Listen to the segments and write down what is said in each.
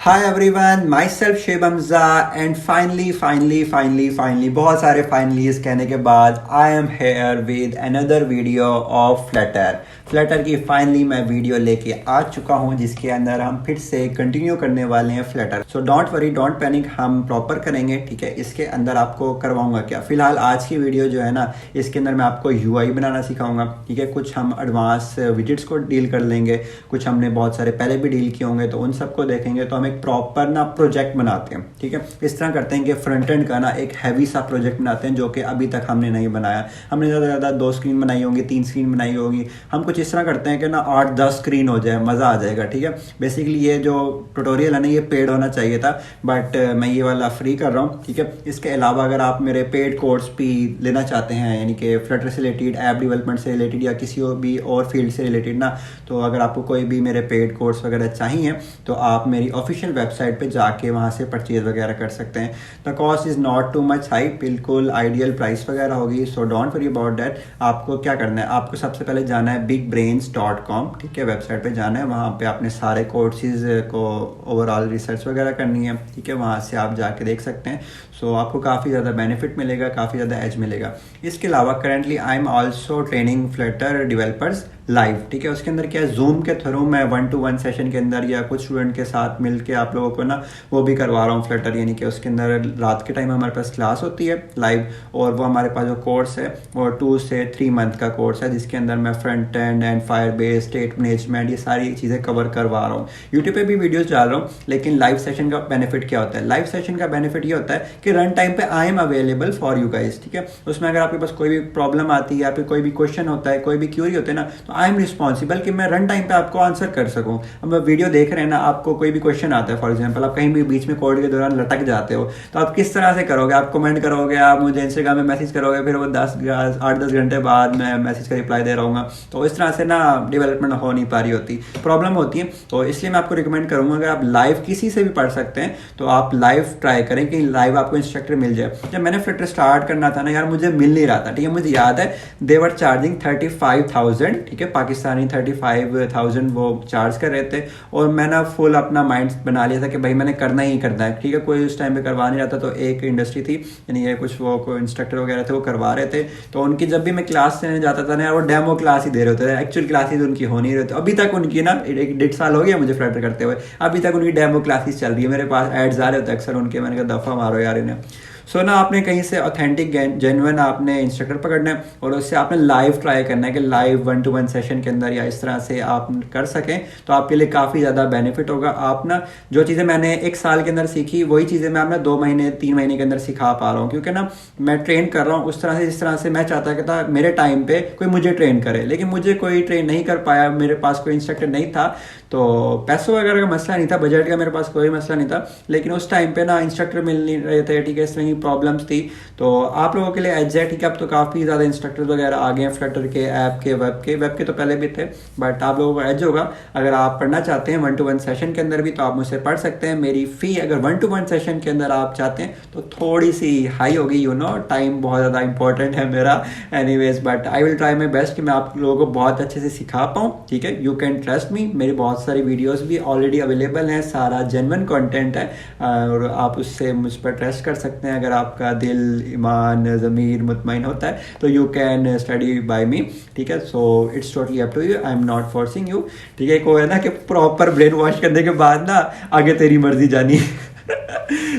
Hi everyone, myself Shoeb Hamza and finally बहुत सारे finallys कहने के बाद I am here with another video of Flutter की फाइनली मैं वीडियो लेके आ चुका हूँ जिसके अंदर हम फिर से कंटिन्यू करने वाले हैं Flutter. So don't worry, don't panic, हम प्रॉपर करेंगे। ठीक है, इसके अंदर आपको करवाऊंगा क्या, फिलहाल आज की वीडियो जो है ना इसके अंदर मैं आपको यूआई बनाना सिखाऊंगा। ठीक है, कुछ हम एडवांस विजिट्स को डील कर लेंगे, कुछ हमने बहुत सारे पहले भी डील किए होंगे तो उन सबको देखेंगे। तो हम एक प्रॉपर ना प्रोजेक्ट बनाते हैं। ठीक है, इस तरह करते हैं कि फ्रंट एंड का ना एक हैवी सा प्रोजेक्ट बनाते हैं जो कि अभी तक हमने नहीं बनाया। हमने ज़्यादा से ज़्यादा 2 स्क्रीन बनाई होंगी, 3 स्क्रीन बनाई होगी। हम कुछ इस तरह करते हैं कि ना 8-10 स्क्रीन हो जाए, मज़ा आ जाएगा। ठीक है, बेसिकली ये जो ट्यूटोरियल है ना ये पेड होना चाहिए था, बट मैं ये वाला फ्री कर रहा हूँ। ठीक है, इसके अलावा अगर आप मेरे पेड कोर्स भी लेना चाहते हैं, यानी कि फ्लटर से रिलेटेड, ऐप डेवलपमेंट से रिलेटेड या किसी भी और फील्ड से रिलेटेड ना, तो अगर आपको कोई भी मेरे पेड कोर्स वगैरह चाहिए तो आप मेरी ऑफिशियल वेबसाइट पे जाके वहाँ से परचेज वगैरह कर सकते हैं। The cost is not too much high, बिल्कुल आइडियल प्राइस वगैरह होगी। So don't worry about that. आपको क्या करना है, आपको सबसे पहले जाना है bigbrains.com। ठीक है, वेबसाइट पे जाना है, वहाँ पे आपने सारे कोर्सेज को ओवरऑल रिसर्च वगैरह करनी है। ठीक है, वहाँ से आप जाके देख सकते हैं। सो आपको काफ़ी ज़्यादा बेनिफिट मिलेगा, काफ़ी ज़्यादा एज मिलेगा। इसके अलावा currently I am also training Flutter developers live. ठीक है, उसके अंदर क्या है, जूम के थ्रू मैं 1-to-1 सेशन के अंदर या कुछ स्टूडेंट के साथ मिलके आप लोगों को ना वो भी करवा रहा हूँ फ्लटर, यानी कि उसके अंदर रात के टाइम हमारे पास क्लास होती है लाइव, और वो हमारे पास जो कोर्स है वो 2 से 3 मंथ का कोर्स है जिसके अंदर मैं front end fire base, state management, ये सारी चीज़ें कवर करवा रहा हूँ। यूट्यूब पे भी वीडियोस डाल रहा हूँ, लेकिन लाइव सेशन का बेनिफिट क्या होता है, लाइव सेशन का बेनिफिट ये होता है कि रन टाइम पे I am available for you guys. ठीक है, उसमें अगर आपके पास कोई भी प्रॉब्लम आती है या फिर कोई भी क्वेश्चन होता है, कोई भी क्यूरी होते हैं ना, तो आई एम रिस्पॉन्सिबल कि मैं रन टाइम पे आपको आंसर कर सकूं। अब वीडियो देख रहे हैं ना, आपको कोई भी क्वेश्चन आता है, फॉर एग्जांपल आप कहीं भी बीच में कोड के दौरान लटक जाते हो, तो आप किस तरह से करोगे, आप कमेंट करोगे, आप मुझे इंस्टाग्राम में मैसेज करोगे, फिर वो 8-10 घंटे बाद मैं मैसेज का रिप्लाई दे रहा हूँ, तो इस तरह से ना डेवलपमेंट हो नहीं पा रही होती, प्रॉब्लम होती है। तो इसलिए मैं आपको रिकमेंड करूंगा अगर आप लाइव किसी से भी पढ़ सकते हैं तो आप लाइव ट्राई करें कि लाइव आपको इंस्ट्रक्टर मिल जाए। जब मैंने फ्लटर स्टार्ट करना था ना यार, मुझे मिल नहीं रहा था। ठीक है, मुझे याद है दे वर चार्जिंग 35,000। ठीक है, पाकिस्तानी 35,000 वो चार्ज कर रहे थे, और मैंने फुल अपना माइंड बना लिया था कि भाई मैंने करना ही करना है। ठीक है, कोई उस टाइम पे करवा नहीं रहा था, तो एक इंडस्ट्री थी, यानी ये कुछ वो कोई इंस्ट्रक्टर वगैरह थे वो करवा रहे थे, तो उनकी जब भी मैं क्लास लेने जाता था ना, वो डेमो क्लास ही दे रहे होते थे, एक्चुअल क्लासेस उनकी हो नहीं रही थी। अभी तक उनकी ना 1-1.5 साल हो गया मुझे फ्लटर करते हुए, अभी तक उनकी डेमो क्लासेस चल रही है, मेरे पास एड्स आ रहे होते अक्सर उनके। मैंने कहा दफ़ा मारो यार इन्हें। सो ना आपने कहीं से ऑथेंटिक जेन्युइन आपने इंस्ट्रक्टर पकड़ना है, और उससे आपने लाइव ट्राई करना है कि लाइव 1-to-1 सेशन के अंदर या इस तरह से आप कर सकें, तो आपके लिए काफ़ी ज़्यादा बेनिफिट होगा। आप ना जो चीज़ें मैंने 1 साल के अंदर सीखी वही चीज़ें मैं अपना 2 महीने 3 महीने के अंदर सिखा पा रहा हूँ, क्योंकि ना मैं ट्रेन कर रहा हूँ उस तरह से जिस तरह से मैं चाहता कि था मेरे टाइम पे कोई मुझे ट्रेन करे, लेकिन मुझे कोई ट्रेन नहीं कर पाया, मेरे पास कोई इंस्ट्रक्टर नहीं था। तो पैसों वगैरह का मसला नहीं था, बजट का मेरे पास कोई मसला नहीं था, लेकिन उस टाइम पे ना इंस्ट्रक्टर मिल नहीं रहे थे। ठीक है, इस तरह की प्रॉब्लम्स थी। तो आप लोगों के लिए एग्जैक्ट, ठीक है, अब तो काफ़ी ज़्यादा इंस्ट्रक्टर वगैरह आ गए हैं फ्लटर के, ऐप के, वेब के तो पहले भी थे, बट आप लोगों को एज होगा। अगर आप पढ़ना चाहते हैं 1-to-1 सेशन के अंदर भी तो आप मुझसे पढ़ सकते हैं। मेरी फ़ी अगर 1-to-1 सेशन के अंदर आप चाहते हैं तो थोड़ी सी हाई होगी, यू नो, टाइम बहुत ज़्यादा इंपॉर्टेंट है मेरा anyways, but I will try my best कि मैं आप लोगों को बहुत अच्छे से सिखा पाऊँ। ठीक है, यू कैन ट्रस्ट मी, मेरी बहुत सारी वीडियोस भी ऑलरेडी अवेलेबल हैं, सारा जेन्युइन कंटेंट है, और आप उससे मुझ पर ट्रस्ट कर सकते हैं। अगर आपका दिल, ईमान, ज़मीर मुतमईन होता है तो you can study by me. ठीक है, so it's totally up to you, I am not forcing you. ठीक है, को है ना कि प्रॉपर ब्रेन वॉश करने के बाद ना आगे तेरी मर्जी जानी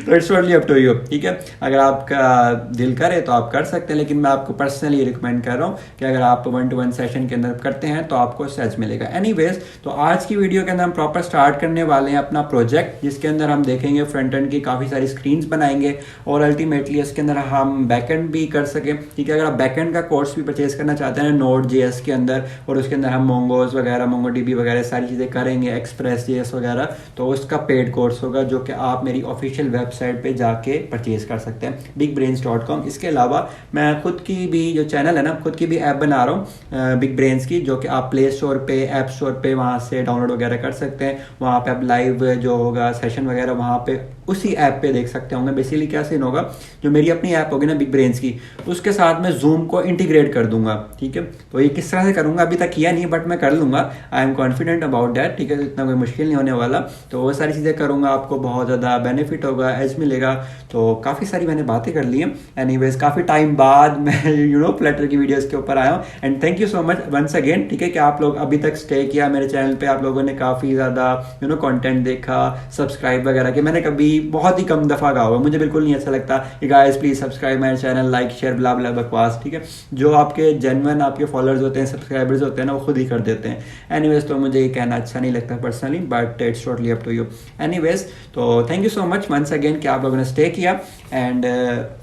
तो it's totally up to you. ठीक है, अगर आपका दिल करे तो आप कर सकते हैं, लेकिन मैं आपको पर्सनली रिकमेंड कर रहा हूँ कि अगर आप 1-to-1 सेशन के अंदर करते हैं तो आपको सच मिलेगा। एनीवेज, तो आज की वीडियो के अंदर हम प्रॉपर स्टार्ट करने वाले हैं अपना प्रोजेक्ट, जिसके अंदर हम देखेंगे फ्रंट एंड की काफ़ी सारी स्क्रीन्स बनाएंगे, और अल्टीमेटली इसके अंदर हम बैकएंड भी कर सकें। ठीक है, अगर आप बैकएंड का कोर्स भी परचेज करना चाहते हैं Node.js के अंदर, और उसके अंदर हम मोंगोज वगैरह, MongoDB वगैरह सारी चीज़ें करेंगे, एक्सप्रेस JS वगैरह, तो उसका पेड कोर्स होगा जो कि आप मेरी ऑफिशियल वेबसाइट पे जाके परचेज कर सकते हैं bigbrains.com। इसके अलावा मैं खुद की भी जो चैनल है ना, खुद की भी ऐप बना रहा हूँ बिग ब्रेन्स की, जो कि आप प्ले स्टोर पे, ऐप स्टोर पे वहाँ से डाउनलोड वगैरह कर सकते हैं। वहाँ पे आप लाइव जो होगा सेशन वगैरह वहाँ पे उसी ऐप पे देख सकते होंगे। बेसिकली क्या सीन होगा, जो मेरी अपनी ऐप होगी ना बिग ब्रेन्स की, उसके साथ मैं जूम को इंटीग्रेट कर दूंगा, ठीक है। तो ये किस तरह से करूंगा अभी तक किया नहीं, बट मैं कर लूंगा, I am confident about that, ठीक है। इतना कोई मुश्किल नहीं होने वाला। तो वो सारी चीज़ें करूंगा, आपको बहुत ज़्यादा बेनिफिट होगा, एज मिलेगा। तो काफ़ी सारी मैंने बातें कर ली हैं। एनीवेज काफ़ी टाइम बाद मैं फ्लटर की वीडियोज़ के ऊपर आया हूँ, and thank you so much once again, ठीक है, कि आप लोग अभी तक स्टे किया मेरे चैनल पे। आप लोगों ने काफ़ी ज़्यादा कंटेंट देखा, सब्सक्राइब वगैरह कि मैंने कभी बहुत ही कम दफ़ा कहा हुआ, मुझे बिल्कुल नहीं अच्छा लगता कि guys please subscribe my channel, like share blah blah बकवास, ठीक है। जो आपके जेन्युइन आपके फॉलोअर्स होते हैं, सब्सक्राइबर्स होते हैं ना, वो खुद ही कर देते हैं। एनीवेज तो मुझे ये कहना अच्छा नहीं लगता personally, but it's totally up to you. Anyways तो thank you so much once again कि आप लोगों ने स्टे किया एंड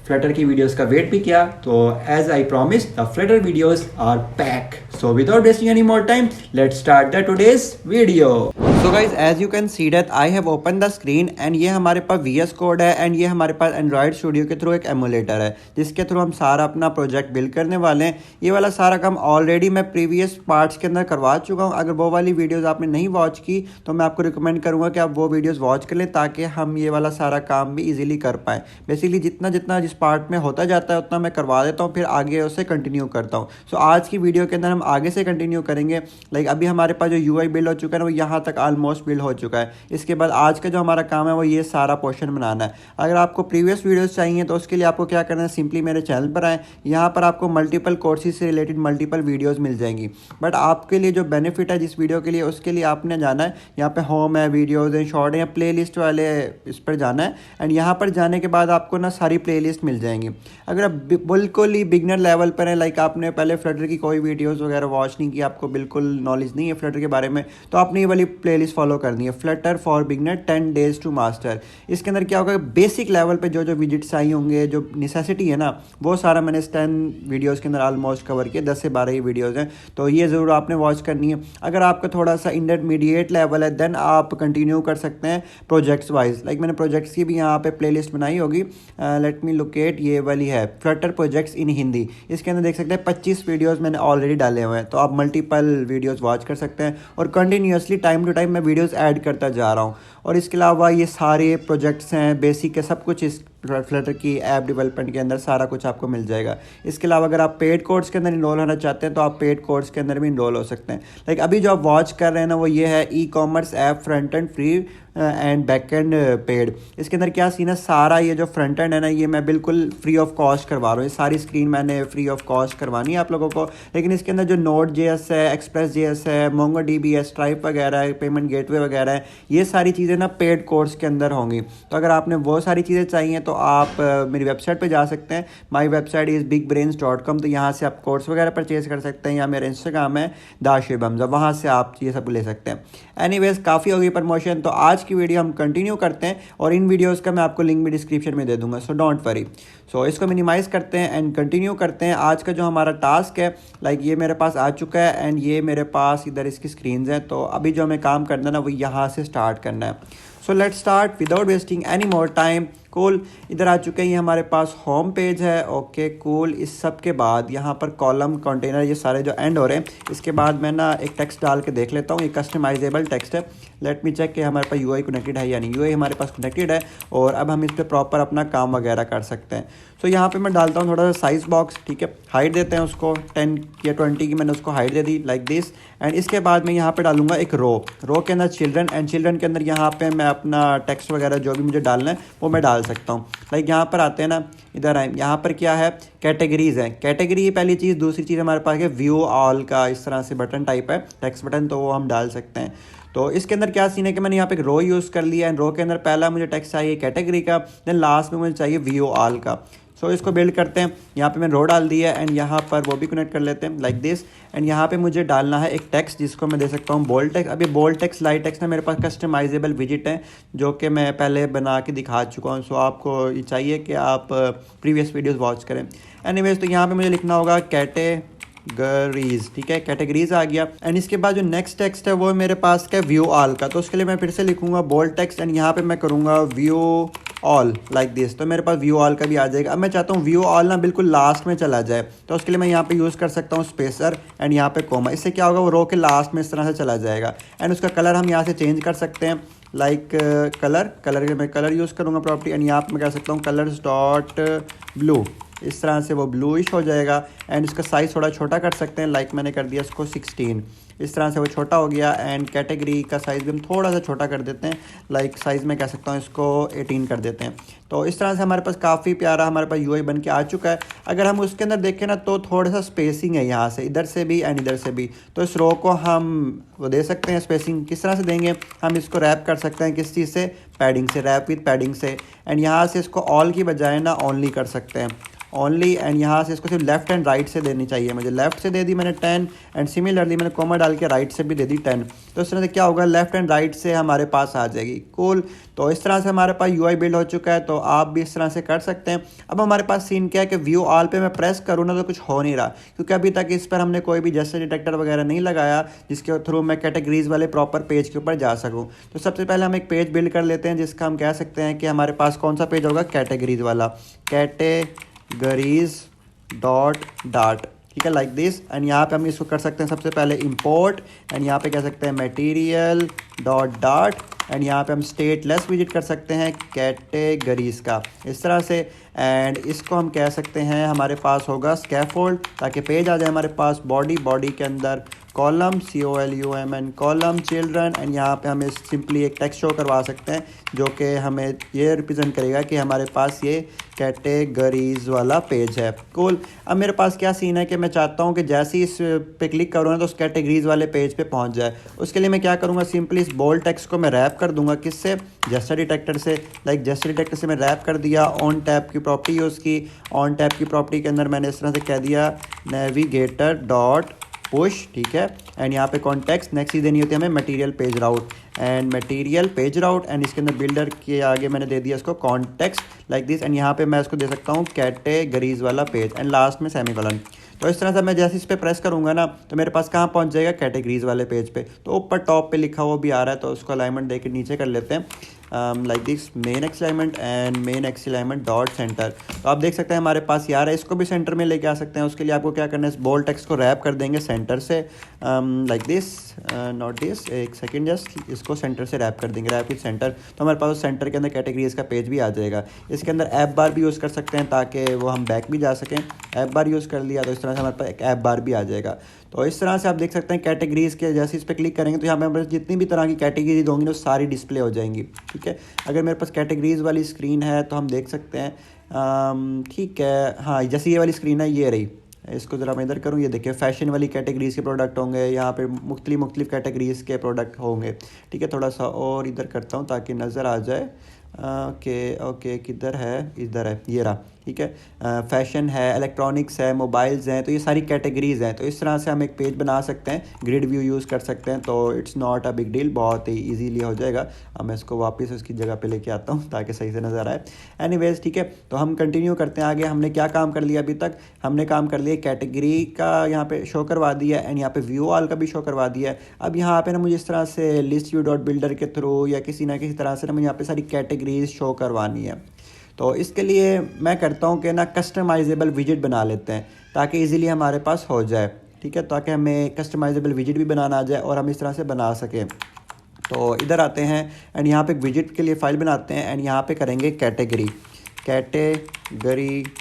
फ्लटर की वीडियोस का वेट भी किया। तो as I promise, the Flutter videos are back. So without wasting any more time, let's start the today's video. So guys, as you can see that I have opened the screen and ये हमारे पास VS Code है and ये हमारे पास Android Studio के through एक emulator है जिसके through हम सारा अपना प्रोजेक्ट बिल्ड करने वाले हैं। ये वाला सारा काम ऑलरेडी मैं प्रीवियस पार्ट्स के अंदर करवा चुका हूँ। अगर वो वाली वीडियोस आपने नहीं वॉच की तो मैं आपको रिकमेंड करूँगा कि आप वो वीडियोस वॉच कर लें ताकि हम ये वाला सारा काम भी ईजिली कर पाएँ। बेसिकली जितना जितना जिस पार्ट में होता जाता है उतना मैं करवा देता हूँ, फिर आगे उसे कंटिन्यू करता हूँ। सो आज की वीडियो के अंदर हम आगे से कंटिन्यू करेंगे। लाइक अभी हमारे पास जो यूआई बिल्ड हो चुका है ना, वो यहाँ तक ऑलमोस्ट बिल्ड हो चुका है। इसके बाद आज का जो हमारा काम है वो ये सारा पोर्शन बनाना है। अगर आपको प्रीवियस वीडियोस चाहिए तो उसके लिए आपको क्या करना है, सिंपली मेरे चैनल पर आए। यहाँ पर आपको मल्टीपल कोर्सेज से रिलेटेड मल्टीपल वीडियोज़ मिल जाएंगी। बट आपके लिए जो बेनिफिट है जिस वीडियो के लिए, उसके लिए आपने जाना है, यहाँ पे होम है, वीडियोज़ हैं, शॉर्ट है, या प्ले लिस्ट वाले इस पर जाना है। एंड यहाँ पर जाने के बाद आपको ना सारी प्ले लिस्ट मिल जाएंगी। अगर आप बिल्कुल ही बिगनर लेवल पर है, लाइक आपने पहले फ्लटर की कोई वीडियोज़ वगैरह वॉच नहीं की, आपको बिल्कुल नॉलेज नहीं है फ्लटर के बारे में, तो आपने ये वाली प्लेलिस्ट फॉलो करनी है, flutter for beginner 10 days to master. इसके अंदर क्या होगा, बेसिक लेवल पे जो जो विजिट्स आई होंगे, जो नेसेसिटी है ना, वो सारा मैंने 10 वीडियोज़ के अंदर ऑलमोस्ट कवर किया। 10 से 12 ही वीडियोज़ हैं, तो ये ज़रूर आपने वॉच करनी है। अगर आपका थोड़ा सा इंटरमीडिएट लेवल है देन आप कंटिन्यू कर सकते हैं प्रोजेक्ट्स वाइज। लाइक मैंने प्रोजेक्ट्स की भी यहाँ पे प्लेलिस्ट बनाई होगी, लेट मी लोकेट, ये वाली है फ्लटर प्रोजेक्ट्स इन हिंदी। इसके अंदर देख सकते हैं 25 वीडियोज़ मैंने ऑलरेडी डाले हुए हैं, तो आप मल्टीपल वीडियोस वॉच कर सकते हैं और कंटिन्यूअसली टाइम टू टाइम मैं वीडियोस ऐड करता जा रहा हूँ। और इसके अलावा ये सारे प्रोजेक्ट्स हैं, बेसिक है, सब कुछ इस फ्लटर की ऐप डेवलपमेंट के अंदर सारा कुछ आपको मिल जाएगा। इसके अलावा अगर आप पेड कोर्स के अंदर इनरोल होना चाहते हैं तो आप पेड कोर्स के अंदर भी इनरोल हो सकते हैं। लाइक अभी जो आप वॉच कर रहे हैं ना, वो ये है e commerce app front end free and back and paid. इसके अंदर क्या सीन है, सारा ये जो फ्रंट एंड है ना, ये मैं बिल्कुल फ्री ऑफ कॉस्ट करवा रहा हूँ। ये सारी स्क्रीन मैंने फ्री ऑफ कॉस्ट करवानी है आप लोगों को। लेकिन इसके अंदर जो नोड JS है, एक्सप्रेस JS है, MongoDB है, स्ट्राइप वगैरह है, पेमेंट गेटवे वगैरह है, ये सारी चीज़ें ना पेड कोर्स के अंदर होंगी। तो अगर आपने वो सारी चीज़ें चाहिए तो आप मेरी वेबसाइट पे जा सकते हैं। My website is bigbrains.com। तो यहाँ से आप कोर्स वगैरह परचेज कर सकते हैं, या मेरा इंस्टाग्राम है दाशिब हमजा, वहाँ से आप ये सब ले सकते हैं। एनीवेज काफ़ी होगी प्रमोशन, तो आज की वीडियो हम कंटिन्यू करते हैं और इन वीडियोस का मैं आपको लिंक भी डिस्क्रिप्शन में दे दूंगा, सो डोंट वरी। सो इसको मिनिमाइज करते हैं एंड कंटिन्यू करते हैं। आज का जो हमारा टास्क है, लाइक ये मेरे पास आ चुका है एंड ये मेरे पास इधर इसकी स्क्रीन्स हैं। तो अभी जो हमें काम करना है ना, वो यहाँ से स्टार्ट करना है। So let's start without wasting any more time. Cool, इधर आ चुके हैं, ये हमारे पास होम पेज है। Okay cool. इस सब के बाद यहाँ पर कॉलम, कंटेनर, ये सारे जो एंड हो रहे हैं, इसके बाद मैं ना एक टेक्स्ट डाल के देख लेता हूँ। ये कस्टमाइजेबल टेक्स्ट है। लेट मी चेक कि हमारे पास यूआई कनेक्टेड है या नहीं। यूआई हमारे पास कनेक्टेड है और अब हम इस पर प्रॉपर अपना काम वगैरह कर सकते हैं। सो यहाँ पे मैं डालता हूँ थोड़ा सा साइज़ बॉक्स, ठीक है। हाइट देते हैं उसको 10 या 20 की, मैंने उसको height they the like this. And इसके बाद मैं यहाँ पे डालूंगा एक रो के अंदर चिल्ड्रन, एंड चिल्ड्रन के अंदर यहाँ पे मैं अपना टेक्स्ट वगैरह जो भी मुझे डालना है वो मैं डाल सकता हूँ। लाइक यहाँ पर आते हैं ना, इधर आए, यहाँ पर क्या है, कैटेगरीज है। कैटेगरी ये पहली चीज़। दूसरी चीज़ हमारे पास है व्यू ऑल का, इस तरह से बटन टाइप है, टेक्स्ट बटन, तो वो हम डाल सकते हैं। तो इसके अंदर क्या सीन है कि मैंने यहाँ पे एक रो यूज़ कर लिया, एंड रो के अंदर पहला मुझे टेक्स्ट चाहिए कैटेगरी का, देन लास्ट में मुझे चाहिए व्यू ऑल का। सो इसको बिल्ड करते हैं। यहाँ पे मैं रो डाल दी है एंड यहाँ पर वो भी कनेक्ट कर लेते हैं लाइक दिस। एंड यहाँ पे मुझे डालना है एक टेक्स्ट जिसको मैं दे सकता हूँ बोल्ड टेक्स्ट। अभी बोल्ड टेक्स्ट, लाइट टेक्स्ट ना मेरे पास कस्टमाइजेबल विजिट है जो कि मैं पहले बना के दिखा चुका हूँ। सो आपको ये चाहिए कि आप प्रीवियस वीडियोज़ वॉच करें। एनीवेज, तो यहाँ पर मुझे लिखना होगा कैटेगरीज, ठीक है, कैटेगरीज आ गया। एंड इसके बाद जो नेक्स्ट टेक्स्ट है वो मेरे पास क्या, व्यू ऑल का। तो उसके लिए मैं फिर से लिखूंगा बोल्ड टेक्स्ट एंड यहाँ पे मैं करूँगा व्यू ऑल लाइक दिस, तो मेरे पास व्यू ऑल का भी आ जाएगा। अब मैं चाहता हूँ व्यू ऑल ना बिल्कुल लास्ट में चला जाए, तो उसके लिए मैं यहाँ पे यूज़ कर सकता हूँ स्पेसर एंड यहाँ पे कोमा। इससे क्या होगा, वो रो के लास्ट में इस तरह से चला जाएगा। एंड उसका कलर हम यहाँ से चेंज कर सकते हैं, लाइक कलर के मैं कलर यूज़ करूँगा प्रॉपर्टी, एंड यहाँ पर मैं कह सकता हूँ कलर्स डॉट ब्लू। इस तरह से वो ब्लूइश हो जाएगा। एंड इसका साइज़ थोड़ा छोटा कर सकते हैं, लाइक मैंने कर दिया इसको 16। इस तरह से वो छोटा हो गया। एंड कैटेगरी का साइज़ भी हम थोड़ा सा छोटा कर देते हैं, लाइक साइज़ में कह सकता हूँ इसको 18 कर देते हैं। तो इस तरह से हमारे पास काफ़ी प्यारा हमारे पास यूआई बन के आ चुका है। अगर हम उसके अंदर देखें ना, तो थोड़ा सा स्पेसिंग है यहाँ से, इधर से भी एंड इधर से भी। तो इस रो को हम वो दे सकते हैं स्पेसिंग। किस तरह से देंगे, हम इसको रैप कर सकते हैं किस चीज़ से, पैडिंग से, रैप विद पैडिंग से। एंड यहाँ से इसको ऑल की बजाय ना ओनली कर सकते हैं, ओनली। एंड यहाँ से इसको सिर्फ लेफ्ट एंड राइट से देनी चाहिए मुझे। लेफ्ट से दे दी मैंने 10 एंड सिमिलरली मैंने कोमा डाल के राइट से भी दे दी 10। तो इस तरह से क्या होगा, लेफ्ट एंड राइट से हमारे पास आ जाएगी। कूल। तो इस तरह से हमारे पास यूआई बिल्ड हो चुका है, तो आप भी इस तरह से कर सकते हैं। अब हमारे पास सीन क्या है कि व्यू ऑल पे मैं प्रेस करूँ ना तो कुछ हो नहीं रहा, क्योंकि अभी तक इस पर हमने कोई भी जेस्चर डिटेक्टर वगैरह नहीं लगाया जिसके थ्रू मैं कैटेगरीज वाले प्रॉपर पेज के ऊपर जा सकूँ। तो सबसे पहले हम एक पेज बिल्ड कर लेते हैं जिसका हम कह सकते हैं कि हमारे पास कौन सा पेज होगा, कैटेगरीज वाला, कैटेगरीज डॉट डाट, ठीक है, लाइक दिस। एंड यहाँ पे हम इसको कर सकते हैं सबसे पहले इंपोर्ट, एंड यहाँ पे कह सकते हैं मटेरियल डॉट डाट, एंड यहाँ पे हम स्टेटलेस विजिट कर सकते हैं कैटेगरीज का, इस तरह से। एंड इसको हम कह सकते हैं हमारे पास होगा स्कैफोल्ड, ताकि पेज आ जाए हमारे पास। बॉडी के अंदर column, COLUMN, column children. And यहाँ पे हमें सिंपली एक टेक्स्ट शो करवा सकते हैं जो कि हमें ये रिप्रेजेंट करेगा कि हमारे पास ये कैटेगरीज वाला पेज है। कूल। अब मेरे पास क्या सीन है कि मैं चाहता हूँ कि जैसे ही इस पे क्लिक करूँ ना तो उस कैटेगरीज वाले पेज पे पहुँच जाए। उसके लिए मैं क्या करूँगा, सिंपली इस बोल्ड टेक्स्ट को मैं रैप कर दूंगा, किससे, जेस्चर डिटेक्टर से। लाइक जेस्चर डिटेक्टर से मैं रैप कर दिया, ऑन टैब की प्रॉपर्टी यूज़ की। ऑन टैब की प्रॉपर्टी के अंदर मैंने इस तरह से कह दिया नेविगेटर डॉट पुश, ठीक है। एंड यहाँ पे कॉन्टेक्स्ट नेक्स्ट चीज़ देनी होती है हमें material page route, and material page route. And इसके अंदर बिल्डर के आगे मैंने दे दिया इसको कॉन्टेक्स्ट लाइक दिस। एंड यहाँ पे मैं इसको दे सकता हूँ कैटेगरीज वाला पेज, एंड लास्ट में सेमीकोलन। तो इस तरह से मैं जैसे इस पर प्रेस करूँगा ना तो मेरे पास कहाँ पहुँच जाएगा, कैटेगरीज वाले पेज पे। तो ऊपर टॉप पे लिखा हुआ भी आ रहा है, तो उसको अलाइनमेंट दे के नीचे कर लेते हैं like this, main x alignment and main x alignment dot centre. तो आप देख सकते हैं हमारे पास यार है, इसको भी सेंटर में लेके आ सकते हैं। उसके लिए आपको क्या करना है, इस बोल्ड टेक्स्ट को रैप कर देंगे सेंटर से, लाइक दिस, नॉट दिस, एक सेकेंड, जस्ट इसको सेंटर से रैप कर देंगे, रैप विद सेंटर। तो हमारे पास सेंटर के अंदर कैटेगरीज का पेज भी आ जाएगा। इसके अंदर ऐप बार भी यूज़ कर सकते हैं ताकि वो हम बैक भी जा सकें। ऐप बार यूज़ कर लिया तो इस तरह से हमारे पास एक ऐप बार भी आ जाएगा। तो इस तरह से आप देख सकते हैं कैटेगरीज के, जैसे इस पर क्लिक करेंगे तो यहाँ पे हमारे पास जितनी भी तरह की कैटेगरीज होंगी ना सारी डिस्प्ले हो जाएंगी, ठीक है। अगर मेरे पास कैटेगरीज वाली स्क्रीन है तो हम देख सकते हैं, ठीक है, हाँ, जैसे ये वाली स्क्रीन है, ये रही। इसको ज़रा मैं इधर करूँ, ये देखिए फैशन वाली कैटेगरीज़ के प्रोडक्ट होंगे, यहाँ पे मुख्तलिफ कैटेगरीज़ के प्रोडक्ट होंगे, ठीक है। थोड़ा सा और इधर करता हूँ ताकि नज़र आ जाए। ओके किधर है, इधर है, ये रहा, ठीक है। फैशन है, इलेक्ट्रॉनिक्स है, मोबाइल्स हैं, तो ये सारी कैटेगरीज़ हैं। तो इस तरह से हम एक पेज बना सकते हैं, ग्रिड व्यू यूज़ कर सकते हैं। तो it's not a big deal, बहुत ही ईजीली हो जाएगा। अब मैं इसको वापस उसकी जगह पे लेके आता हूँ ताकि सही से नज़र आए। एनीवेज, ठीक है, तो हम कंटिन्यू करते हैं आगे। हमने क्या काम कर लिया अभी तक, हमने काम कर लिया कैटेगरी का यहाँ पे शो करवा दिया, एंड यहाँ पे व्यू ऑल का भी शो करवा दिया है। अब यहाँ पे ना मुझे इस तरह से लिस्ट व्यू डॉट बिल्डर के थ्रू या किसी ना किसी तरह से ना मुझे यहाँ पे सारी कैटेगरीज शो करवानी है। तो इसके लिए मैं करता हूँ कि ना कस्टमाइजेबल विजिट बना लेते हैं ताकि इजीली हमारे पास हो जाए, ठीक है, ताकि हमें कस्टमाइजेबल विजिट भी बनाना आ जाए और हम इस तरह से बना सकें। तो इधर आते हैं एंड यहाँ पे एक विजिट के लिए फ़ाइल बनाते हैं, एंड यहाँ पे करेंगे कैटेगरी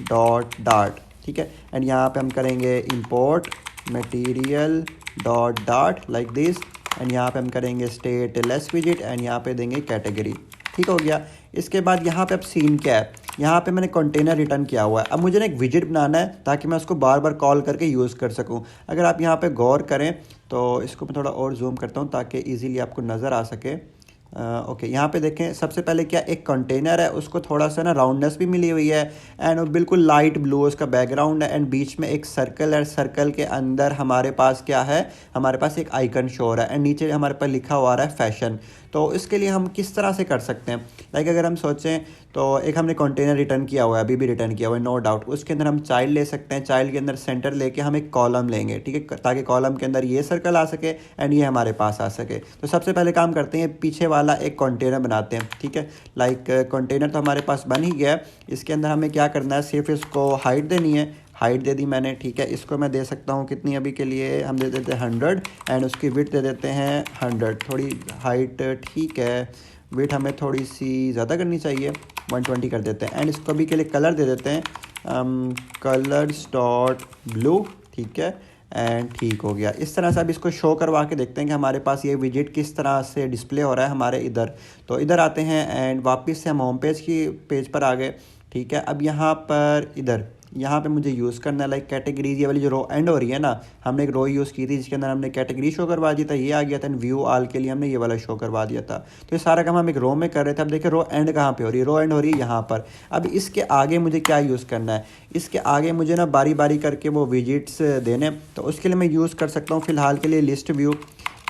डॉट डाट, ठीक है। एंड यहाँ पे हम करेंगे import material dot dot like this, and यहाँ पे हम करेंगे स्टेटलेस विजिट, एंड यहाँ पे देंगे कैटेगरी, ठीक हो गया। इसके बाद यहाँ पे अब सीन क्या है, यहाँ पे मैंने कंटेनर रिटर्न किया हुआ है। अब मुझे ना एक विजिट बनाना है ताकि मैं उसको बार बार कॉल करके यूज़ कर सकूँ। अगर आप यहाँ पे गौर करें तो इसको मैं थोड़ा और जूम करता हूँ ताकि इजीली आपको नज़र आ सके। ओके, यहाँ पे देखें, सबसे पहले क्या, एक कंटेनर है, उसको थोड़ा सा ना राउंडनेस भी मिली हुई है, एंड बिल्कुल लाइट ब्लू उसका बैकग्राउंड है, एंड बीच में एक सर्कल है। सर्कल के अंदर हमारे पास क्या है, हमारे पास एक आइकन शो हो रहा है, एंड नीचे हमारे पास लिखा हुआ रहा है फैशन। तो इसके लिए हम किस तरह से कर सकते हैं, लाइक अगर हम सोचें तो एक हमने कंटेनर रिटर्न किया हुआ है, अभी भी रिटर्न किया हुआ है, नो डाउट। उसके अंदर हम चाइल्ड ले सकते हैं, चाइल्ड के अंदर सेंटर लेके हम एक कॉलम लेंगे, ठीक है, ताकि कॉलम के अंदर ये सर्कल आ सके एंड ये हमारे पास आ सके। तो सबसे पहले काम करते हैं, पीछे वाला एक कंटेनर बनाते हैं, ठीक है। लाइक कंटेनर तो हमारे पास बन ही गया है। इसके अंदर हमें क्या करना है, सिर्फ इसको हाइट देनी है। हाइट दे दी मैंने, ठीक है। इसको मैं दे सकता हूँ कितनी, अभी के लिए हम दे देते हैं 100 एंड उसकी विड्थ दे देते हैं 100। थोड़ी हाइट ठीक है, विड्थ हमें थोड़ी सी ज़्यादा करनी चाहिए, 120 कर देते हैं। एंड इसको अभी के लिए कलर दे देते हैं कलर्स डॉट ब्लू, ठीक है। एंड ठीक हो गया। इस तरह से अब इसको शो करवा के देखते हैं कि हमारे पास ये विजेट किस तरह से डिस्प्ले हो रहा है हमारे इधर। तो इधर आते हैं एंड वापस से हम होम पेज पर आ गए, ठीक है। अब यहाँ पर इधर यहाँ पे मुझे यूज़ करना है लाइक कैटेगरीज, ये वाली जो रो एंड हो रही है ना, हमने एक रो यूज़ की थी जिसके अंदर हमने कैटेगरी शो करवा दिया था, ये आ गया था। व्यू ऑल के लिए हमने ये वाला शो करवा दिया था। तो ये सारा काम हम एक रो में कर रहे थे। अब देखिए रो एंड कहाँ पे हो रही है, रो एंड हो रही है यहाँ पर। अब इसके आगे मुझे क्या यूज़ करना है, इसके आगे मुझे ना बारी बारी करके वो विजिट्स देने, तो उसके लिए मैं यूज़ कर सकता हूँ फ़िलहाल के लिए लिस्ट व्यू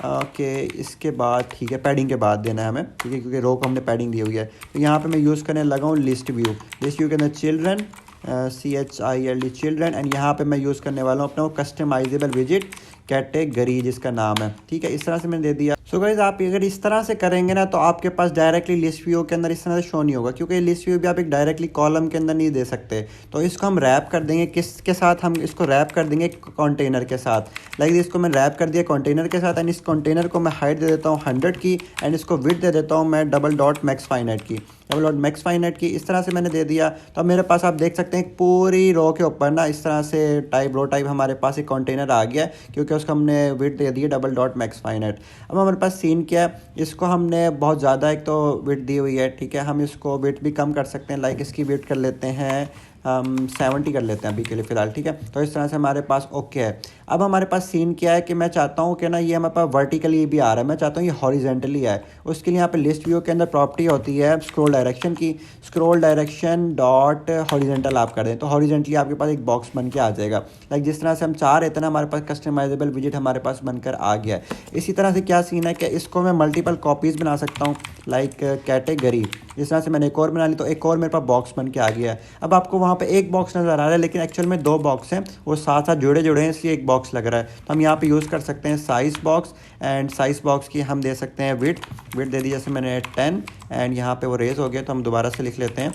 के। इसके बाद ठीक है, पैडिंग के बाद देना है हमें, ठीक है, क्योंकि रो को हमने पैडिंग दी हुई है। तो यहाँ पे मैं यूज़ करने लगा हूँ लिस्ट व्यू। लिस्ट व्यू के अंदर चिल्ड्रन CHILD चिल्ड्रन, एंड यहाँ पे मैं यूज़ करने वाला हूँ अपना वो कस्टमाइजेबल विजिट कैटेगरी जिसका नाम है, ठीक है। इस तरह से मैंने दे दिया। सो गाइस आप अगर इस तरह से करेंगे ना तो आपके पास डायरेक्टली लिस्ट व्यू के अंदर इस तरह से शो नहीं होगा, क्योंकि लिस्ट व्यू भी आप एक डायरेक्टली कॉलम के अंदर नहीं दे सकते। तो इसको हम रैप कर देंगे, किसके साथ, हम इसको रैप कर देंगे कंटेनर के साथ। लाइक इसको मैं रैप कर दिया कंटेनर के साथ एंड इस कंटेनर को मैं हाइट दे देता हूँ 100 की एंड इसको विड्थ दे देता हूँ मैं डबल डॉट मैक्स फाइनाइट की, डबल डॉट मैक्स फाइनाइट की। इस तरह से मैंने दे दिया। तो अब मेरे पास आप देख सकते हैं पूरी रो के ऊपर ना इस तरह से रो टाइप हमारे पास एक कंटेनर आ गया है, क्योंकि उसको हमने विड्थ दे दी है डबल डॉट मैक्स फाइनाइट। अब हमारे पास सीन क्या है, इसको हमने बहुत ज़्यादा एक तो विड्थ दी हुई है, ठीक है। हम इसको विड्थ भी कम कर सकते हैं, लाइक इसकी विड्थ कर लेते हैं हम 70 कर लेते हैं अभी के लिए फ़िलहाल, ठीक है। तो इस तरह से हमारे पास ओके है। अब हमारे पास सीन क्या है कि मैं चाहता हूँ कि ना ये हमारे पास वर्टिकली भी आ रहा है, मैं चाहता हूँ ये हॉरिजेंटली आए। उसके लिए यहाँ पे लिस्ट व्यू के अंदर प्रॉपर्टी होती है स्क्रॉल डायरेक्शन की, स्क्रॉल डायरेक्शन डॉट हॉरिजेंटल आप कर दें तो हॉरिजेंटली आपके पास एक बॉक्स बन के आ जाएगा। लाइक जिस तरह से हम चाह रहे थे ना, हमारे पास कस्टमाइजेबल विजिट हमारे पास बनकर आ गया है। इसी तरह से क्या सीन है कि इसको मैं मल्टीपल कॉपीज़ बना सकता हूँ, लाइक कैटेगरी। जिस तरह से मैंने एक और बना ली तो एक और मेरे पास बॉक्स बन के आ गया है। अब आपको वहाँ पे एक बॉक्स नज़र आ रहा है लेकिन एक्चुअल में 2 बॉक्स हैं, वो साथ साथ जुड़े जुड़े हैं, इसलिए एक बॉक्स लग रहा है। तो हम यहाँ पे यूज़ कर सकते हैं size box and size box की हम दे सकते हैं विड्थ दे दी जैसे मैंने 10 एंड यहाँ पे वो रेज हो गया तो हम दोबारा से लिख लेते हैं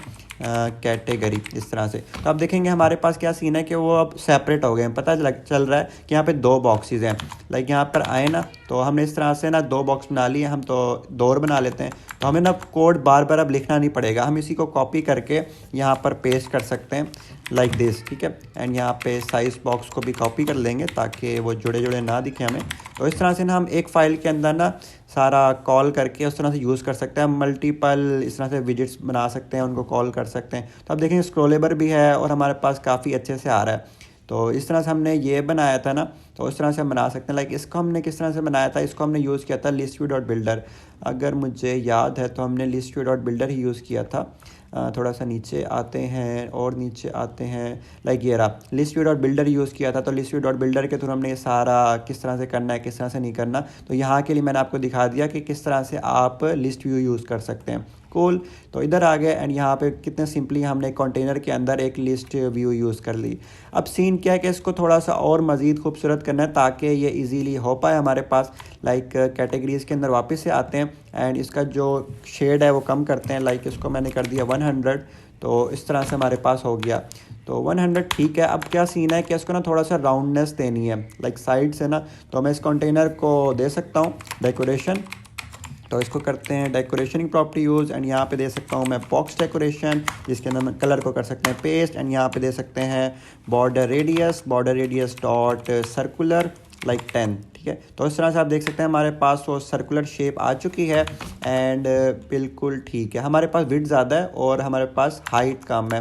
कैटेगरी इस तरह से। तो आप देखेंगे हमारे पास क्या सीन है कि वो अब सेपरेट हो गए हैं। पता चल रहा है कि यहाँ पे 2 बॉक्सेस हैं। लाइक यहाँ पर आए ना तो हमने इस तरह से ना 2 बॉक्स बना लिए, हम तो 2 और बना लेते हैं। तो हमें ना कोड बार बार अब लिखना नहीं पड़ेगा, हम इसी को कॉपी करके यहाँ पर पेस्ट कर सकते हैं लाइक दिस, ठीक है। एंड यहाँ पे साइज बॉक्स को भी कॉपी कर लेंगे ताकि वो जुड़े जुड़े ना दिखे हमें। तो इस तरह से ना हम एक फ़ाइल के अंदर ना सारा कॉल करके उस तरह से यूज़ कर सकते हैं। मल्टीपल इस तरह से विजिट्स बना सकते हैं, उनको कॉल कर सकते हैं। तो आप देखेंगे स्क्रॉलेबल भी है और हमारे पास काफ़ी अच्छे से आ रहा है। तो इस तरह से हमने ये बनाया था ना, तो इस तरह से हम बना सकते हैं। लाइक इसको हमने किस तरह से बनाया था, इसको हमने यूज़ किया था लिस्ट व्यू डॉट बिल्डर। अगर मुझे याद है तो हमने लिस्ट व्यू डॉट बिल्डर ही यूज़ किया था। थोड़ा सा नीचे आते हैं और नीचे आते हैं, लाइक ये रहा list view dot builder use किया था। तो लिस्ट व्यू डॉट बिल्डर के थ्रू हमने ये सारा किस तरह से करना है, किस तरह से नहीं करना, तो यहाँ के लिए मैंने आपको दिखा दिया कि किस तरह से आप लिस्ट व्यू यूज़ कर सकते हैं। कूल। तो इधर आ गए एंड यहाँ पे कितने सिंपली हमने कंटेनर के अंदर एक लिस्ट व्यू यूज़ कर ली। अब सीन क्या है कि इसको थोड़ा सा और मज़ीद खूबसूरत करना है ताकि ये इजीली हो पाए हमारे पास। लाइक कैटेगरीज़ के अंदर वापस से आते हैं एंड इसका जो शेड है वो कम करते हैं। लाइक इसको मैंने कर दिया 100, तो इस तरह से हमारे पास हो गया। तो 100 ठीक है। अब क्या सीन है कि इसको ना थोड़ा सा राउंडनेस देनी है लाइक साइड से ना, तो मैं इस कंटेनर को दे सकता हूँ डेकोरेशन। तो इसको करते हैं डेकोरेशन की प्रॉपर्टी यूज़ एंड यहाँ पे दे सकता हूँ मैं बॉक्स डेकोरेशन, जिसके अंदर मैं कलर को कर सकते हैं पेस्ट एंड यहाँ पे दे सकते हैं border radius dot circular like 10, ठीक है। तो इस तरह से आप देख सकते हैं हमारे पास वो सर्कुलर शेप आ चुकी है एंड बिल्कुल ठीक है। हमारे पास विड्थ ज़्यादा है और हमारे पास हाइट कम है,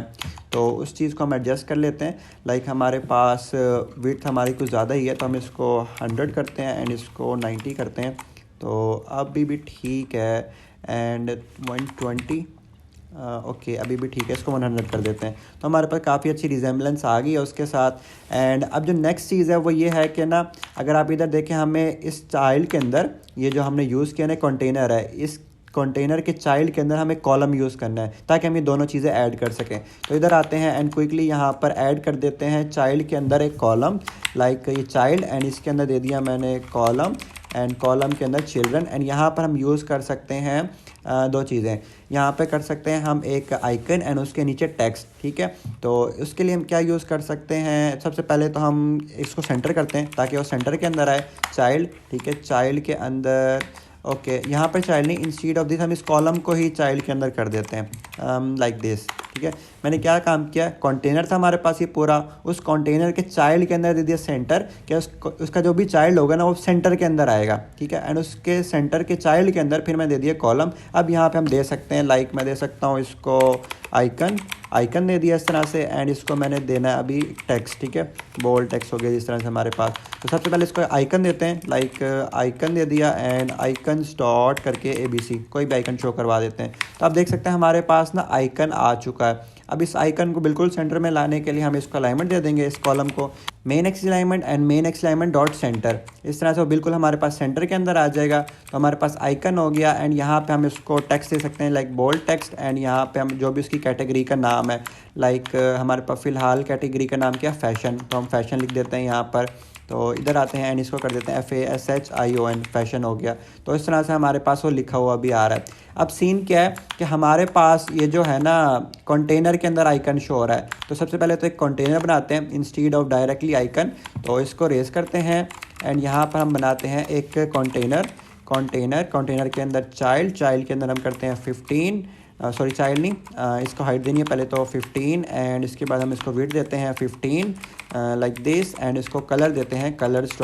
तो उस चीज़ को हम एडजस्ट कर लेते हैं। लाइक हमारे पास विड्थ हमारी कुछ ज़्यादा ही है तो हम इसको 100 करते हैं एंड इसको 90 करते हैं, तो अभी भी ठीक है। एंड 120 ओके अभी भी ठीक है, इसको 100 कर देते हैं। तो हमारे पास काफ़ी अच्छी रिजेम्बलेंस आ गई है उसके साथ। एंड अब जो नेक्स्ट चीज़ है वो ये है कि ना, अगर आप इधर देखें हमें इस चाइल्ड के अंदर ये जो हमने यूज़ किया ना कंटेनर है, इस कंटेनर के चाइल्ड के अंदर हमें कॉलम यूज़ करना है ताकि हम ये दोनों चीज़ें ऐड कर सकें। तो इधर आते हैं एंड क्विकली यहाँ पर ऐड कर देते हैं चाइल्ड के अंदर एक कॉलम, लाइक ये चाइल्ड एंड इसके अंदर दे दिया मैंने कॉलम एंड कॉलम के अंदर चिल्ड्रन। एंड यहाँ पर हम यूज़ कर सकते हैं दो चीज़ें। यहाँ पे कर सकते हैं हम एक आइकन एंड उसके नीचे टेक्स्ट, ठीक है। तो उसके लिए हम क्या यूज़ कर सकते हैं, सबसे पहले तो हम इसको सेंटर करते हैं ताकि वो सेंटर के अंदर आए, चाइल्ड, ठीक है। चाइल्ड के अंदर ओके यहाँ पर चाइल्ड नहीं, इंस्टीड ऑफ दिस हम इस कॉलम को ही चाइल्ड के अंदर कर देते हैं लाइक दिस, ठीक है। मैंने क्या काम किया, कंटेनर था हमारे पास ये पूरा, उस कंटेनर के चाइल्ड के अंदर दे दिया सेंटर, क्या उसका जो भी चाइल्ड होगा ना वो सेंटर के अंदर आएगा, ठीक है। एंड उसके सेंटर के चाइल्ड के अंदर फिर मैं दे दिया कॉलम। अब यहाँ पे हम दे सकते हैं लाइक मैं दे सकता हूँ इसको आइकन दे दिया इस तरह से, एंड इसको मैंने देना है अभी टेक्स्ट, ठीक है। बोल्ड टेक्स्ट हो गया इस तरह से हमारे पास। तो सबसे पहले इसको आइकन देते हैं, लाइक आइकन दे दिया एंड आइकन डॉट करके ABC कोई भी आइकन शो करवा देते हैं। तो आप देख सकते हैं हमारे पास ना आइकन आ चुका है। अब इस आइकन को बिल्कुल सेंटर में लाने के लिए हम इसको अलाइनमेंट दे देंगे, इस कॉलम को main axis alignment and main axis alignment dot centre. इस तरह से वो बिल्कुल हमारे पास सेंटर के अंदर आ जाएगा। तो हमारे पास आइकन हो गया एंड यहाँ पे हम इसको टेक्स्ट दे सकते हैं लाइक बोल्ड टेक्स्ट, एंड यहाँ पे हम जो भी उसकी कैटेगरी का नाम है, लाइक हमारे पास फ़िलहाल कैटेगरी का नाम क्या है, फैशन, तो हम फैशन लिख देते हैं यहाँ पर। तो इधर आते हैं एंड इसको कर देते हैं FASHION, फैशन हो गया। तो इस तरह से हमारे पास वो लिखा हुआ भी आ रहा है। अब सीन क्या है कि हमारे पास ये जो है ना कंटेनर के अंदर आइकन शो हो रहा है। तो सबसे पहले तो एक कंटेनर बनाते हैं इंस्टीड ऑफ डायरेक्टली आइकन, तो इसको रेज करते हैं एंड यहाँ पर हम बनाते हैं एक कंटेनर के अंदर चाइल्ड के अंदर हम करते हैं 15, सॉरी चाइल्ड नहीं, इसको हाइट देनी है पहले तो 15, एंड इसके बाद हम इसको विड्थ देते हैं 15 लाइक दिस, एंड इसको कलर देते हैं कलर्स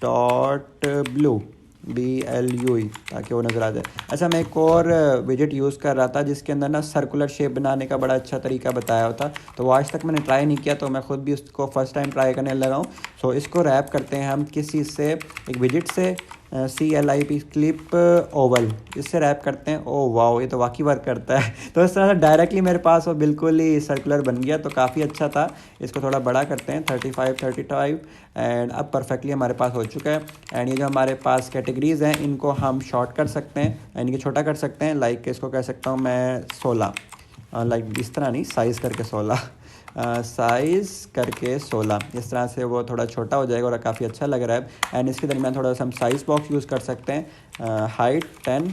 डॉट ब्लू BLUE ताकि वो नज़र आ जाए। अच्छा मैं एक और विजेट यूज़ कर रहा था जिसके अंदर ना सर्कुलर शेप बनाने का बड़ा अच्छा तरीका बताया होता, तो वो आज तक मैंने ट्राई नहीं किया, तो मैं खुद भी उसको फर्स्ट टाइम ट्राई करने लगा हूँ। सो इसको रैप करते हैं हम किसी से, एक विजेट से, CLIP क्लिप ओवल, इससे रैप करते हैं। ओ वाओ, ये तो वाकई वर्क करता है। तो इस तरह से डायरेक्टली मेरे पास वो बिल्कुल ही सर्कुलर बन गया, तो काफ़ी अच्छा था। इसको थोड़ा बड़ा करते हैं 35 एंड अब परफेक्टली हमारे पास हो चुका है। एंड ये जो हमारे पास कैटेगरीज़ हैं इनको हम शॉर्ट कर सकते हैं, यानी कि छोटा कर सकते हैं, लाइक इसको कह सकता हूँ मैं 16, लाइक इस तरह नहीं, साइज़ करके 16 इस तरह से वो थोड़ा छोटा हो जाएगा और काफ़ी अच्छा लग रहा है। एंड इसके दरमियान थोड़ा सा हम साइज़ बॉक्स यूज़ कर सकते हैं, height 10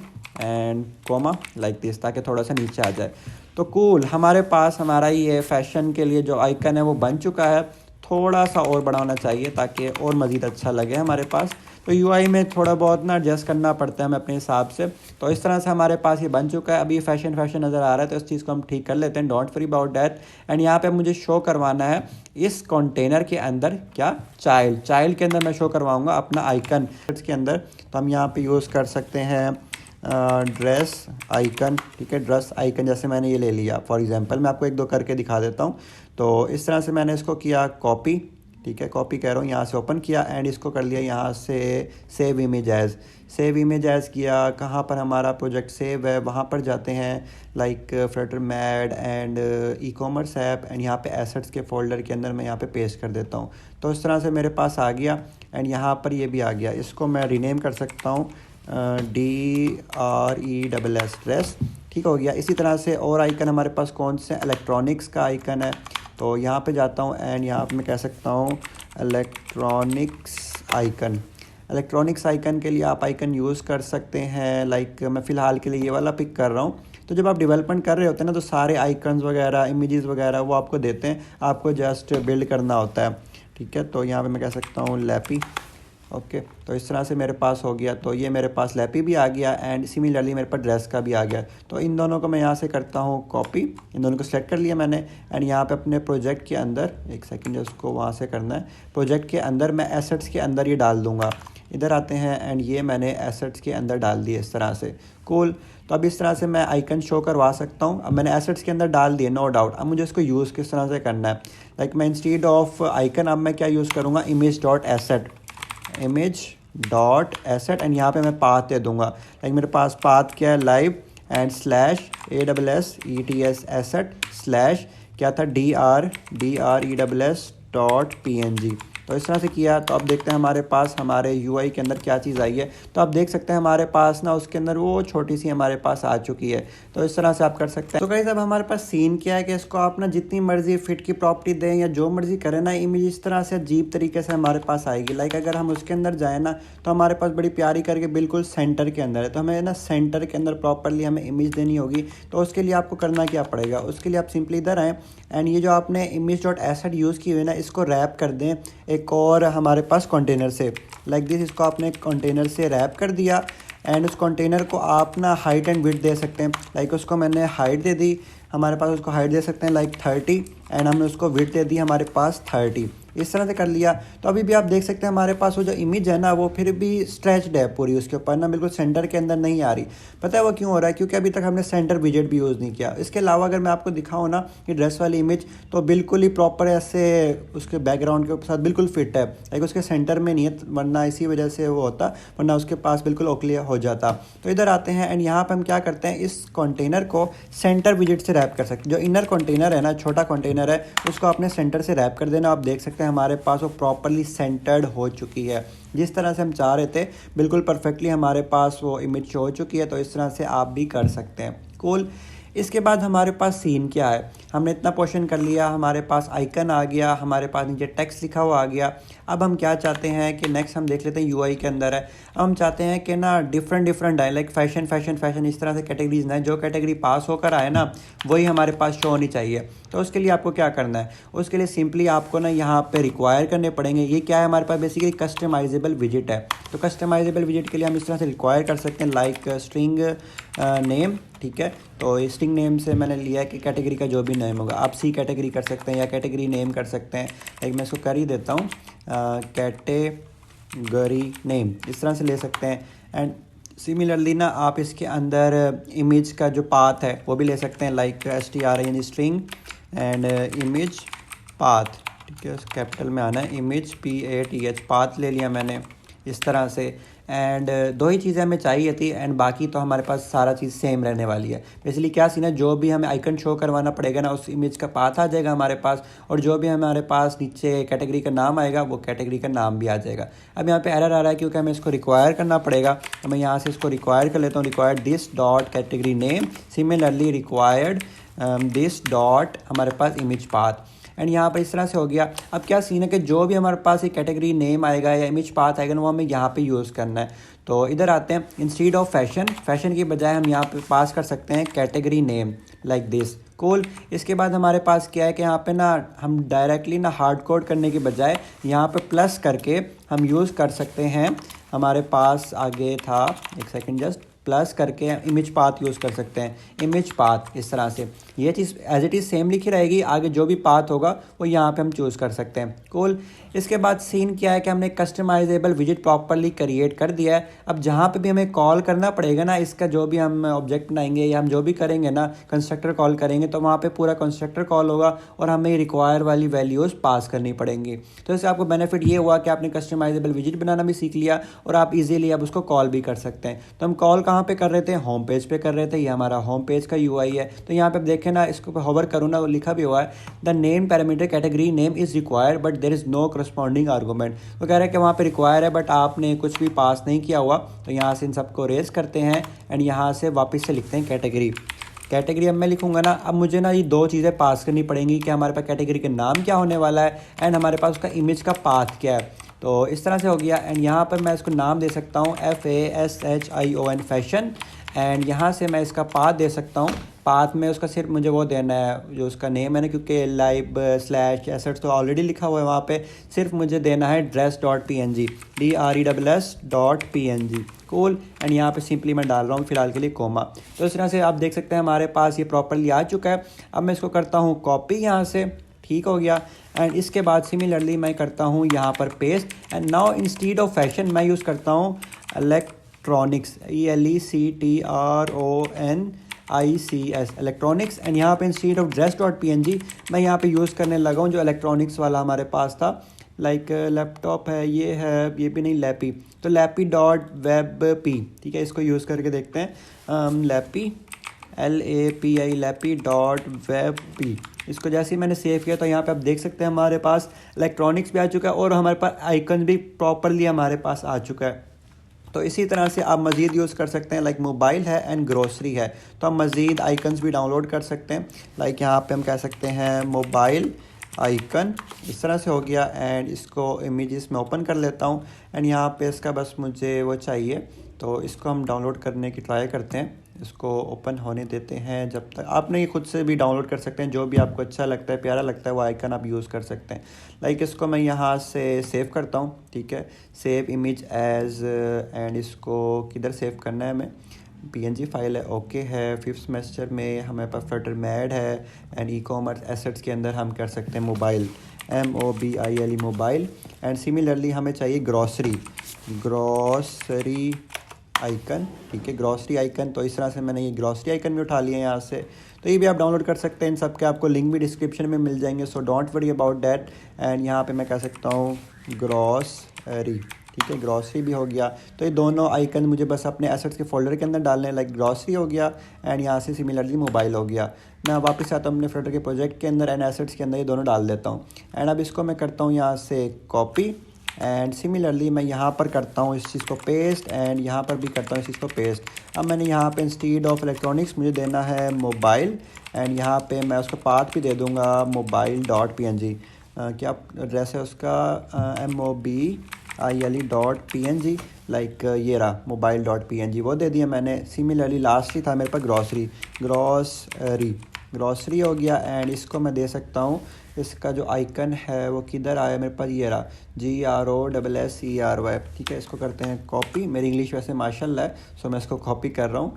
and comma like this, ताकि थोड़ा सा नीचे आ जाए। तो कूल, हमारे पास हमारा ये फैशन के लिए जो आइकन है वो बन चुका है। थोड़ा सा और बड़ा होना चाहिए ताकि और मज़ीद अच्छा लगे हमारे पास। तो UI में थोड़ा बहुत ना एडजस्ट करना पड़ता है हमें अपने हिसाब से। तो इस तरह से हमारे पास ये बन चुका है। अभी फैशन नज़र आ रहा है, तो इस चीज़ को हम ठीक कर लेते हैं, don't worry about that. And यहाँ पे मुझे शो करवाना है इस कंटेनर के अंदर क्या, चाइल्ड के अंदर मैं शो करवाऊँगा अपना आइकन के अंदर। तो हम यहाँ पर यूज़ कर सकते हैं ड्रेस आइकन, ठीक है। ड्रेस आइकन जैसे मैंने ये ले लिया फॉर एग्जांपल, मैं आपको एक दो करके दिखा देता हूँ। तो इस तरह से मैंने इसको किया कॉपी, ठीक है, कॉपी कह रहा हूँ, यहाँ से ओपन किया एंड इसको कर लिया यहाँ से सेव इमेज एज किया। कहाँ पर हमारा प्रोजेक्ट सेव है वहाँ पर जाते हैं, like flutter mad and e-commerce app, and यहाँ पे एसेट्स के फोल्डर के अंदर मैं यहाँ पे पेस्ट कर देता हूँ। तो इस तरह से मेरे पास आ गया एंड यहाँ पर ये भी आ गया। इसको मैं रीनेम कर सकता हूँ DRESS ड्रेस, ठीक हो गया। इसी तरह से और आइकन हमारे पास कौन से, इलेक्ट्रॉनिक्स का आइकन है, तो यहाँ पे जाता हूँ एंड यहाँ पे मैं कह सकता हूँ इलेक्ट्रॉनिक्स आइकन के लिए आप आइकन यूज़ कर सकते हैं, लाइक मैं फ़िलहाल के लिए ये वाला पिक कर रहा हूँ। तो जब आप डेवलपमेंट कर रहे होते हैं ना, तो सारे आइकन्स वगैरह, इमेजेस वगैरह वो आपको देते हैं, आपको जस्ट बिल्ड करना होता है, ठीक है। तो यहाँ पे मैं कह सकता हूँ लैपी, ओके। तो इस तरह से मेरे पास हो गया। तो ये मेरे पास लैपी भी आ गया एंड सिमिलरली मेरे पास ड्रेस का भी आ गया। तो इन दोनों को मैं यहाँ से करता हूँ कॉपी, इन दोनों को सेलेक्ट कर लिया मैंने एंड यहाँ पे अपने प्रोजेक्ट के अंदर, एक सेकंड उसको वहाँ से करना है, प्रोजेक्ट के अंदर मैं एसेट्स के अंदर ये डाल दूँगा। इधर आते हैं एंड ये मैंने एसेट्स के अंदर डाल दिए इस तरह से, कूल। तो अब इस तरह से मैं आइकन शो करवा सकता हूँ। अब मैंने एसेट्स के अंदर डाल दिए, नो डाउट। अब मुझे इसको यूज़ किस तरह से करना है, लाइक मैं इंस्टीड ऑफ आइकन अब मैं क्या यूज़ करूँगा, इमेज डॉट एसेट एंड यहाँ पे मैं पाथ दे दूँगा, लाइक मेरे पास पाथ क्या है, live and /ASSETS asset slash क्या था, DRESS डॉट PNG। तो इस तरह से किया तो अब देखते हैं हमारे पास हमारे UI के अंदर क्या चीज़ आई है। तो आप देख सकते हैं हमारे पास ना उसके अंदर वो छोटी सी हमारे पास आ चुकी है। तो इस तरह से आप कर सकते हैं। तो गाइस अब हमारे पास सीन क्या है कि इसको आप ना जितनी मर्जी फिट की प्रॉपर्टी दें या जो मर्जी करें ना, इमेज इस तरह से अजीब तरीके से हमारे पास आएगी। लाइक अगर हम उसके अंदर जाए ना तो हमारे पास बड़ी प्यारी करके बिल्कुल सेंटर के अंदर है। तो हमें ना सेंटर के अंदर प्रॉपरली हमें इमेज देनी होगी। तो उसके लिए आपको करना क्या पड़ेगा, उसके लिए आप सिंपली इधर आएँ एंड ये जो आपने image.asset यूज़ की हुई है ना, इसको रैप कर दें एक और हमारे पास कंटेनर से। लाइक दिस, इसको आपने कंटेनर से रैप कर दिया एंड उस कंटेनर को आप ना हाइट एंड विड्थ दे सकते हैं। लाइक उसको मैंने हाइट दे दी, हमारे पास उसको हाइट दे सकते हैं लाइक 30 एंड हमने उसको विड्थ दे दी हमारे पास 30। इस तरह से कर लिया। तो अभी भी आप देख सकते हैं हमारे पास वो जो इमेज है ना वो फिर भी स्ट्रेच्ड है पूरी, उसके ऊपर ना बिल्कुल सेंटर के अंदर नहीं आ रही। पता है वो क्यों हो रहा है? क्योंकि अभी तक हमने सेंटर विजेट भी यूज़ नहीं किया। इसके अलावा अगर मैं आपको दिखाऊँ ना ये ड्रेस वाली इमेज तो बिल्कुल ही प्रॉपर ऐसे उसके बैकग्राउंड के साथ बिल्कुल फिट है। लाइक उसके सेंटर में नहीं है, वरना इसी वजह से वो होता, वरना उसके पास बिल्कुल ओक्लियर हो जाता। तो इधर आते हैं एंड यहाँ पर हम क्या करते हैं, इस कंटेनर को सेंटर विजेट से रैप कर सकते हैं। जो इनर कंटेनर है ना, छोटा कंटेनर है, उसको आपने सेंटर से रैप कर देना। आप देख सकते हैं हमारे पास वो प्रॉपरली सेंटर्ड हो चुकी है। जिस तरह से हम चाह रहे थे बिल्कुल परफेक्टली हमारे पास वो इमेज शो हो चुकी है। तो इस तरह से आप भी कर सकते हैं। कूल। इसके बाद हमारे पास सीन क्या है, हमने इतना पोर्शन कर लिया, हमारे पास आइकन आ गया, हमारे पास नीचे टेक्स्ट लिखा हुआ आ गया। अब हम क्या चाहते हैं कि नेक्स्ट हम देख लेते हैं UI के अंदर है। अब हम चाहते हैं कि ना डिफरेंट आए, लाइक फैशन फैशन फैशन इस तरह से कैटेगरीज ना, जो कैटेगरी पास होकर आए ना वही हमारे पास शो होनी चाहिए। तो उसके लिए आपको क्या करना है, उसके लिए सिंपली आपको ना यहाँ पे रिक्वायर करने पड़ेंगे। ये क्या है, हमारे पास बेसिकली कस्टमाइजेबल विजिट है। तो कस्टमाइजेबल विजिट के लिए हम इस तरह से रिक्वायर कर सकते हैं लाइक स्ट्रिंग नेम। ठीक है, तो स्ट्रिंग नेम से मैंने लिया है कि कैटेगरी का जो भी नेम होगा, आप सी कैटेगरी कर सकते हैं या कैटेगरी नेम कर सकते हैं। लाइक मैं इसको कर ही देता हूँ कैटेगरी नेम, इस तरह से ले सकते हैं। एंड सिमिलरली ना आप इसके अंदर इमेज का जो पाथ है वो भी ले सकते हैं, like string string and image path. ठीक है, कैपिटल में आना है, इमेज PATH पाथ ले लिया मैंने इस तरह से। एंड दो ही चीज़ें हमें चाहिए थी एंड बाकी तो हमारे पास सारा चीज़ सेम रहने वाली है। बेसिकली क्या सीन है, जो भी हमें आइकन शो करवाना पड़ेगा ना उस इमेज का पाथ आ जाएगा हमारे पास, और जो भी हमारे पास नीचे कैटेगरी का नाम आएगा वो कैटेगरी का नाम भी आ जाएगा। अब यहाँ पे एरर आ रहा है क्योंकि हमें इसको रिक्वायर करना पड़ेगा। तो मैं यहाँ से इसको रिक्वायर कर लेता हूँ, required this dot category name, similarly required this dot हमारे पास इमेज पाथ। एंड यहाँ पर इस तरह से हो गया। अब क्या सीन है कि जो भी हमारे पास एक कैटेगरी नेम आएगा या इमेज पाथ आएगा ना वो हमें यहाँ पे यूज़ करना है। तो इधर आते हैं, इंस्टीड ऑफ फैशन की बजाय हम यहाँ पे पास कर सकते हैं category name like this. Cool. इसके बाद हमारे पास क्या है कि यहाँ पे ना हम डायरेक्टली ना हार्ड कोड करने के बजाय यहाँ पे प्लस करके हम यूज़ कर सकते हैं। हमारे पास आगे था, एक सेकेंड जस्ट, प्लस करके इमेज पाथ यूज़ कर सकते हैं, इमेज पाथ। इस तरह से ये चीज़ एज इट इज़ सेम लिखी रहेगी, आगे जो भी पाथ होगा वो यहाँ पे हम चूज़ कर सकते हैं। कूल। इसके बाद सीन क्या है कि हमने कस्टमाइजेबल विजिट प्रॉपरली क्रिएट कर दिया है। अब जहाँ पे भी हमें कॉल करना पड़ेगा ना, इसका जो भी हम ऑब्जेक्ट बनाएंगे या हम जो भी करेंगे ना, कंस्ट्रक्टर कॉल करेंगे, तो वहाँ पे पूरा कंस्ट्रक्टर कॉल होगा और हमें रिक्वायर वाली वैल्यूज़ पास करनी पड़ेंगी। तो इससे आपको बेनिफिट ये हुआ कि आपने कस्टमाइजेबल विजिट बनाना भी सीख लिया और आप इजीली अब उसको कॉल भी कर सकते हैं। तो हम कॉल कहाँ पे कर रहे थे, होम पेज पे कर रहे थे। ये हमारा होम पेज का UI है। तो यहाँ पे आप देखें ना, इसको पे होवर करूँ ना, वो लिखा भी हुआ है the name parameter category name is required but there is no corresponding argument. तो कह रहे हैं कि वहाँ पे रिक्वायर है बट आपने कुछ भी पास नहीं किया हुआ। तो यहाँ से इन सबको रेस करते हैं एंड यहाँ से वापस से लिखते हैं कैटेगरी। अब मैं लिखूंगा ना, अब मुझे ना ये दो चीज़ें पास करनी पड़ेंगी कि हमारे पास कैटेगरी का नाम क्या होने वाला है एंड हमारे पास उसका इमेज का पाथ क्या है। तो इस तरह से हो गया। एंड यहाँ पर मैं इसको नाम दे सकता हूँ FASHION फैशन। एंड यहाँ से मैं इसका पाथ दे सकता हूँ। पाथ में उसका सिर्फ मुझे वो देना है जो उसका नेम है ना, क्योंकि live/assets तो ऑलरेडी लिखा हुआ है वहाँ पे, सिर्फ मुझे देना है dress.png DRESS.png। कूल। एंड यहाँ पे सिंपली मैं डाल रहा हूँ फिलहाल के लिए कोमा। तो इस तरह से आप देख सकते हैं हमारे पास ये प्रॉपरली आ चुका है। अब मैं इसको करता हूँ कॉपी यहाँ से, ठीक हो गया। एंड इसके बाद सिमिलरली मैं करता हूँ यहाँ पर paste. And now instead of fashion मैं यूज़ करता हूँ इलेक्ट्रॉनिक्स, ELECTRONICS इलेक्ट्रॉनिक्स। एंड यहाँ पे इंस्टीड ऑफ dress.png मैं यहाँ पे यूज़ करने लगा हूँ जो इलेक्ट्रॉनिक्स वाला हमारे पास था। लाइक लैपटॉप है, ये भी नहीं, लैपी। तो lappy.webp, ठीक है, इसको यूज़ करके देखते हैं। lappy LAPI lappy.webp, इसको जैसे ही मैंने सेव किया तो यहाँ पे आप देख सकते हैं हमारे पास इलेक्ट्रॉनिक्स भी आ चुका है और हमारे पास आइकन भी प्रॉपरली हमारे पास आ चुका है। तो इसी तरह से आप मज़ीद यूज़ कर सकते हैं, लाइक मोबाइल है एंड ग्रोसरी है तो हम मज़ीद आइकन्स भी डाउनलोड कर सकते हैं। लाइक यहाँ पे हम कह सकते हैं मोबाइल आइकन, इस तरह से हो गया। एंड इसको इमेजेस में ओपन कर लेता हूँ एंड यहाँ पे इसका बस मुझे वो चाहिए, तो इसको हम डाउनलोड करने की ट्राई करते हैं। इसको ओपन होने देते हैं जब तक। आपने ये खुद से भी डाउनलोड कर सकते हैं, जो भी आपको अच्छा लगता है, प्यारा लगता है, वो आइकन आप यूज़ कर सकते हैं। लाइक इसको मैं यहाँ से सेव करता हूँ, ठीक है, सेव इमेज एज, एंड इसको किधर सेव करना है हमें, PNG फाइल है, ओके है। फिफ्थ सेमेस्टर में हमें पास फ्लटर मैड है एंड ई-कॉमर्स एसेट्स के अंदर हम कर सकते हैं mobile, MOBILE mobile. And similarly हमें चाहिए ग्रॉसरी आइकन, ठीक है, ग्रॉसरी आइकन। तो इस तरह से मैंने ये ग्रॉसरी आइकन भी उठा लिया है यहाँ से। तो ये भी आप डाउनलोड कर सकते हैं, इन सब के आपको लिंक भी डिस्क्रिप्शन में मिल जाएंगे, so don't worry about that. And यहाँ पे मैं कह सकता हूँ ग्रॉसरी, ठीक है, ग्रॉसरी भी हो गया। तो ये दोनों आइकन मुझे बस अपने एसेट्स के फोल्डर के अंदर डालने हैं, लाइक ग्रॉसरी हो गया एंड यहाँ से सिमिलरली मोबाइल हो गया। मैं वापस आता हूँ अपने फ्लटर के प्रोजेक्ट के अंदर एंड एसेट्स के अंदर ये दोनों डाल देता हूँ। एंड अब इसको मैं करता हूँ यहाँ से कॉपी एंड सिमिलरली मैं यहाँ पर करता हूँ इस चीज़ को पेस्ट एंड यहाँ पर भी करता हूँ इस चीज़ को पेस्ट। अब मैंने यहाँ पे इंस्टीड ऑफ इलेक्ट्रॉनिक्स मुझे देना है मोबाइल एंड यहाँ पे मैं उसको पाथ भी दे दूँगा mobile.png। क्या एड्रेस है उसका, MOBILE.png, लाइक ये रहा mobile.png, वो दे दिया मैंने। सिमिलरली लास्टली था मेरे पास ग्रॉसरी हो गया। एंड इसको मैं दे सकता हूँ, इसका जो आइकन है वो किधर आया मेरे पास, ये रहा GROSSERY, ठीक है। इसको करते हैं कॉपी, मेरी इंग्लिश वैसे माशाल्लाह है, सो मैं इसको कॉपी कर रहा हूँ।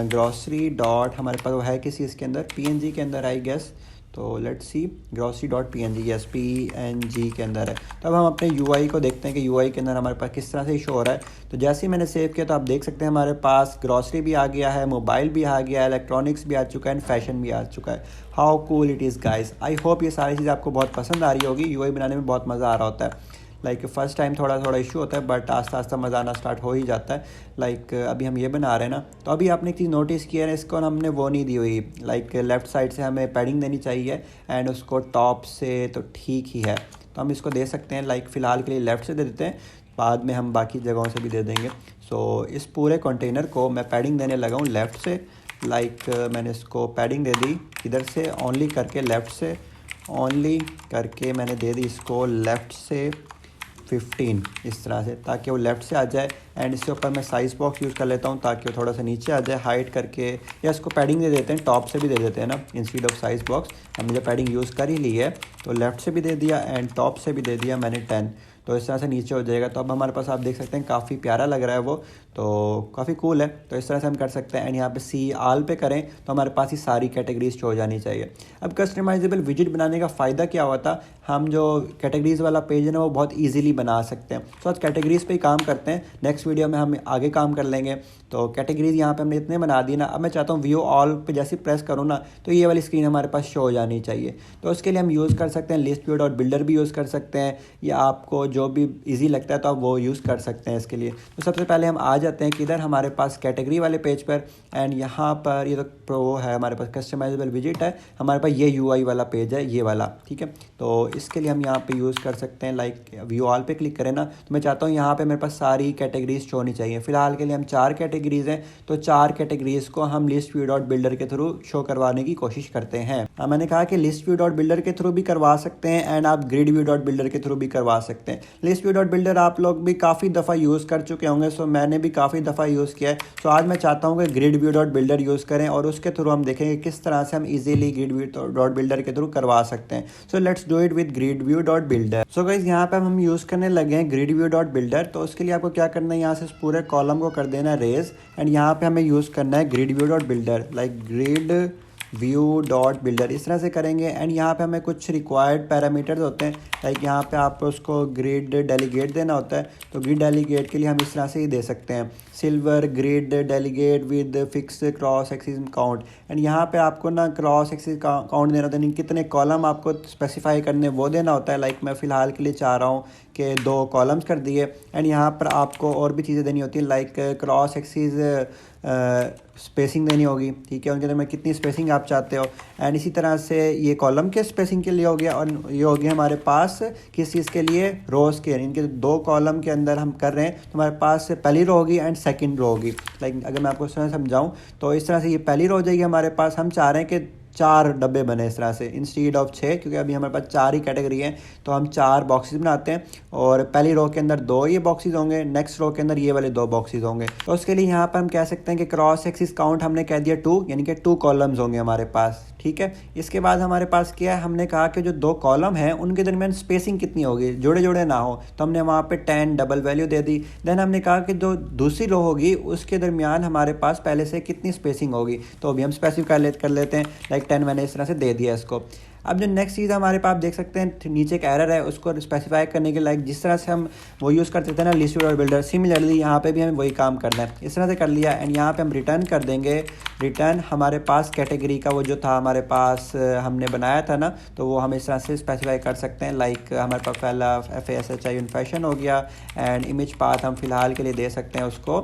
ग्रॉसरी डॉट हमारे पास वो है किसी इसके अंदर PNG के अंदर आई गेस, तो लेट्स सी ग्रॉसरी.png, यस PNG के अंदर है। तो अब हम अपने UI को देखते हैं कि UI के अंदर हमारे पास किस तरह से शो हो रहा है। तो जैसे ही मैंने सेव किया तो आप देख सकते हैं हमारे पास ग्रॉसरी भी आ गया है, मोबाइल भी आ गया है, इलेक्ट्रॉनिक्स भी आ चुका है एंड फैशन भी आ चुका है। How cool it is guys. I hope ये सारी चीज़ें आपको बहुत पसंद आ रही होगी। UI बनाने में बहुत मज़ा आ रहा होता है। लाइक फ़र्स्ट टाइम थोड़ा इशू होता है, बट आस्ता आस्ता मज़ा आना स्टार्ट हो ही जाता है। लाइक अभी हम ये बना रहे हैं ना, तो अभी आपने एक चीज़ नोटिस किया है, इसको हमने वो नहीं दी हुई, लाइक लेफ़्ट साइड से हमें पैडिंग देनी चाहिए एंड उसको टॉप से तो ठीक ही है, तो हम इसको दे सकते हैं। लाइक फ़िलहाल के लिए लेफ़्ट से दे देते हैं, बाद में हम बाकी जगहों से भी दे देंगे। सो इस पूरे कंटेनर को मैं पैडिंग देने लगा हूँ लेफ़्ट से। लाइक मैंने इसको पैडिंग दे दी इधर से ओनली करके, लेफ़्ट से ओनली करके मैंने दे दी इसको लेफ़्ट से 15 इस तरह से, ताकि वो लेफ़्ट से आ जाए। एंड इसके ऊपर मैं साइज़ बॉक्स यूज़ कर लेता हूँ ताकि वो थोड़ा सा नीचे आ जाए हाइट करके, या इसको पैडिंग दे देते हैं, टॉप से भी दे देते हैं ना इंस्टीड ऑफ साइज़ बॉक्स। हमने जब पैडिंग यूज़ कर ही ली है तो लेफ़्ट से भी दे दिया एंड टॉप से भी दे दिया मैंने 10, तो इस तरह से नीचे हो जाएगा। तो अब हमारे पास आप देख सकते हैं काफ़ी प्यारा लग रहा है वो, तो काफ़ी कूल है। तो इस तरह से हम कर सकते हैं। एंड यहाँ पे सी आल पे करें तो हमारे पास ही सारी कैटेगरीज शो हो जानी चाहिए। अब कस्टमाइजेबल विजिट बनाने का फ़ायदा क्या होता, हम जो कैटेगरीज वाला पेज है ना वो बहुत ईजिली बना सकते हैं। तो आज कैटेगरीज पे ही काम करते हैं, नेक्स्ट वीडियो में हम आगे काम कर लेंगे। तो कैटेगरीज यहाँ पे हमने इतने बना दी ना, अब मैं चाहता हूँ व्यू ऑल पे जैसे प्रेस करूँ ना तो ये वाली स्क्रीन हमारे पास शो हो जानी चाहिए। तो उसके लिए हम यूज़ कर सकते हैं लिस्ट व्यू डॉट बिल्डर भी यूज़ कर सकते हैं, या आपको जो भी ईजी लगता है तो आप वो यूज़ कर सकते हैं इसके लिए। तो सबसे पहले हम आ जाते हैं किधर, हमारे पास कैटेगरी वाले पेज पर। एंड यहाँ पर ये तो प्रो है, हमारे पास कस्टमाइजेबल विजिट है, हमारे पास ये UI वाला पेज है, ये वाला, ठीक है। तो इसके लिए हम यहाँ पे यूज़ कर सकते हैं, लाइक व्यू ऑल पे क्लिक करें ना, तो मैं चाहता हूँ यहाँ पे मेरे पास सारी कैटेगरीज शो होनी चाहिए। फिलहाल के लिए हम 4 कैटेगरीज हैं, तो 4 कैटेगरीज को हम लिस्ट व्यू डॉट बिल्डर के थ्रू शो करवाने की कोशिश करते हैं। मैंने कहा कि लिस्ट व्यू डॉट बिल्डर के थ्रू भी करवा सकते हैं एंड आप ग्रिड व्यू डॉट बिल्डर के थ्रू भी करवा सकते हैं। लिस्ट व्यू डॉट बिल्डर आप लोग भी काफ़ी दफ़ा यूज़ कर चुके होंगे, सो मैंने भी काफ़ी दफ़ा यूज़ किया है। सो आज मैं चाहता हूँ कि grid view dot builder use करें और उसके थ्रू हम देखेंगे किस तरह से हम easily grid view dot builder के थ्रू करवा सकते हैं। So let's do it with grid view dot builder. So guys यहाँ पे हम यूज़ करने लगे हैं ग्रिड व्यू डॉट बिल्डर। तो उसके लिए आपको क्या करना है, यहाँ से इस पूरे कॉलम को कर देना है रेज एंड यहाँ पे हमें यूज़ करना है grid view dot builder, like grid view dot builder, इस तरह से करेंगे। एंड यहाँ पे हमें कुछ रिक्वायर्ड पैरामीटर्स होते हैं, लाइक यहाँ पे आपको उसको ग्रिड डेलीगेट देना होता है। तो ग्रिड डेलीगेट के लिए हम इस तरह से ही दे सकते हैं, silver grid delegate with fix cross axis count. And यहाँ पे आपको ना क्रॉस एक्सिस काउंट देना होता है, कितने कॉलम आपको स्पेसिफाई करने वो देना होता है। लाइक मैं फ़िलहाल के लिए चाह रहा हूँ कि 2 कॉलम्स कर दिए। एंड यहाँ पर आपको और भी चीज़ें देनी होती हैं, लाइक क्रॉस एक्सिस स्पेसिंग देनी होगी, ठीक है, उनके अंदर में कितनी स्पेसिंग आप चाहते हो। एंड इसी तरह से ये कॉलम के स्पेसिंग के लिए हो गया, और ये हो गया हमारे पास किस चीज़ के लिए, रोज़ के, इनके दो कॉलम के अंदर हम कर रहे हैं तो हमारे पास पहली रो होगी एंड सेकंड रो होगी। लाइक अगर मैं आपको इस तरह समझाऊँ तो इस तरह से ये पहली रो हो जाएगी हमारे पास। हम चाह रहे हैं कि 4 डब्बे बने इस तरह से इंस्टीड ऑफ 6, क्योंकि अभी हमारे पास 4 ही कैटेगरी हैं, तो हम 4 बॉक्सेस बनाते हैं और पहली रो के अंदर 2 ये बॉक्सेस होंगे, नेक्स्ट रो के अंदर ये वाले 2 बॉक्सेस होंगे। तो उसके लिए यहाँ पर हम कह सकते हैं कि क्रॉस एक्सिस काउंट हमने कह दिया 2, यानी कि 2 कॉलम्स होंगे हमारे पास, ठीक है। इसके बाद हमारे पास क्या है, हमने कहा कि जो 2 कॉलम हैं उनके दरमियान स्पेसिंग कितनी होगी, जोड़े जोड़े ना हो, तो हमने वहाँ पे 10 डबल वैल्यू दे दी। देन हमने कहा कि जो दूसरी रो होगी उसके दरमियान हमारे पास पहले से कितनी स्पेसिंग होगी, तो अभी हम स्पेसिफाई कर लेते हैं। लाइक 10 मैंने इस तरह से दे दिया इसको। अब जो नेक्स्ट चीज़ हमारे पास आप देख सकते हैं नीचे एक एरर है, उसको स्पेसिफाई करने के लाइक जिस तरह से हम वो यूज़ करते थे ना लिस्ट और बिल्डर, सिमिलरली यहाँ पे भी हमें वही काम करना है। इस तरह से कर लिया एंड यहाँ पे हम रिटर्न कर देंगे। रिटर्न हमारे पास कैटेगरी का वो जो था हमारे पास हमने बनाया था ना, तो वो हम इस तरह से स्पेसिफाई कर सकते हैं। लाइक हमारे पास पहला FASHI फैशन हो गया एंड इमेज पाथ हम फ़िलहाल के लिए दे सकते हैं उसको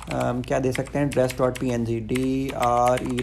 क्या दे सकते हैं, dress.png,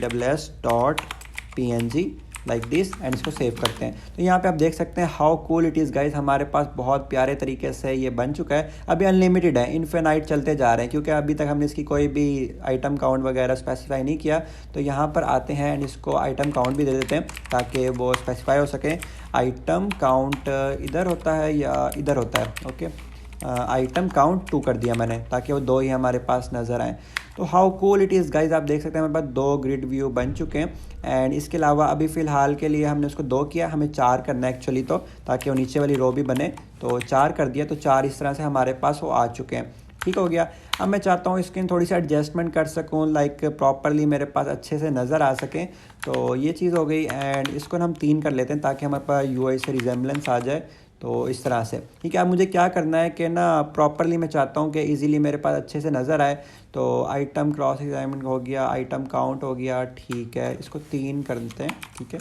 DRESS.png like this, and इसको सेव करते हैं। तो यहाँ पे आप देख सकते हैं how cool it is guys, हमारे पास बहुत प्यारे तरीके से ये बन चुका है। अभी अनलिमिटेड है, इनफिनाइट चलते जा रहे हैं, क्योंकि अभी तक हमने इसकी कोई भी आइटम काउंट वगैरह स्पेसिफाई नहीं किया। तो यहाँ पर आते हैं एंड इसको आइटम काउंट भी दे देते हैं ताकि वो स्पेसिफाई हो सके। आइटम काउंट इधर होता है या इधर होता है, ओके, आइटम काउंट 2 कर दिया मैंने ताकि वो 2 ही हमारे पास नज़र आएँ। तो how cool it is guys, आप देख सकते हैं हमारे पास 2 ग्रिड व्यू बन चुके हैं। एंड इसके अलावा अभी फ़िलहाल के लिए हमने उसको 2 किया, हमें 4 करना है एक्चुअली, तो ताकि वो नीचे वाली रो भी बने, तो 4 कर दिया, तो 4 इस तरह से हमारे पास वो आ चुके हैं, ठीक हो गया। अब मैं चाहता हूँ इसकी थोड़ी सी एडजस्टमेंट कर सकूँ, लाइक प्रॉपरली मेरे पास अच्छे से नज़र आ सकें, तो ये चीज़ हो गई। एंड इसको हम 3 कर लेते हैं ताकि हमारे पास UI से रिजेम्बलेंस आ जाए, तो इस तरह से, ठीक है। अब मुझे क्या करना है कि ना प्रॉपरली मैं चाहता हूँ कि इजीली मेरे पास अच्छे से नज़र आए, तो आइटम क्रॉस एग्जामिन हो गया, आइटम काउंट हो गया, ठीक है, इसको 3 कर देते हैं, ठीक है,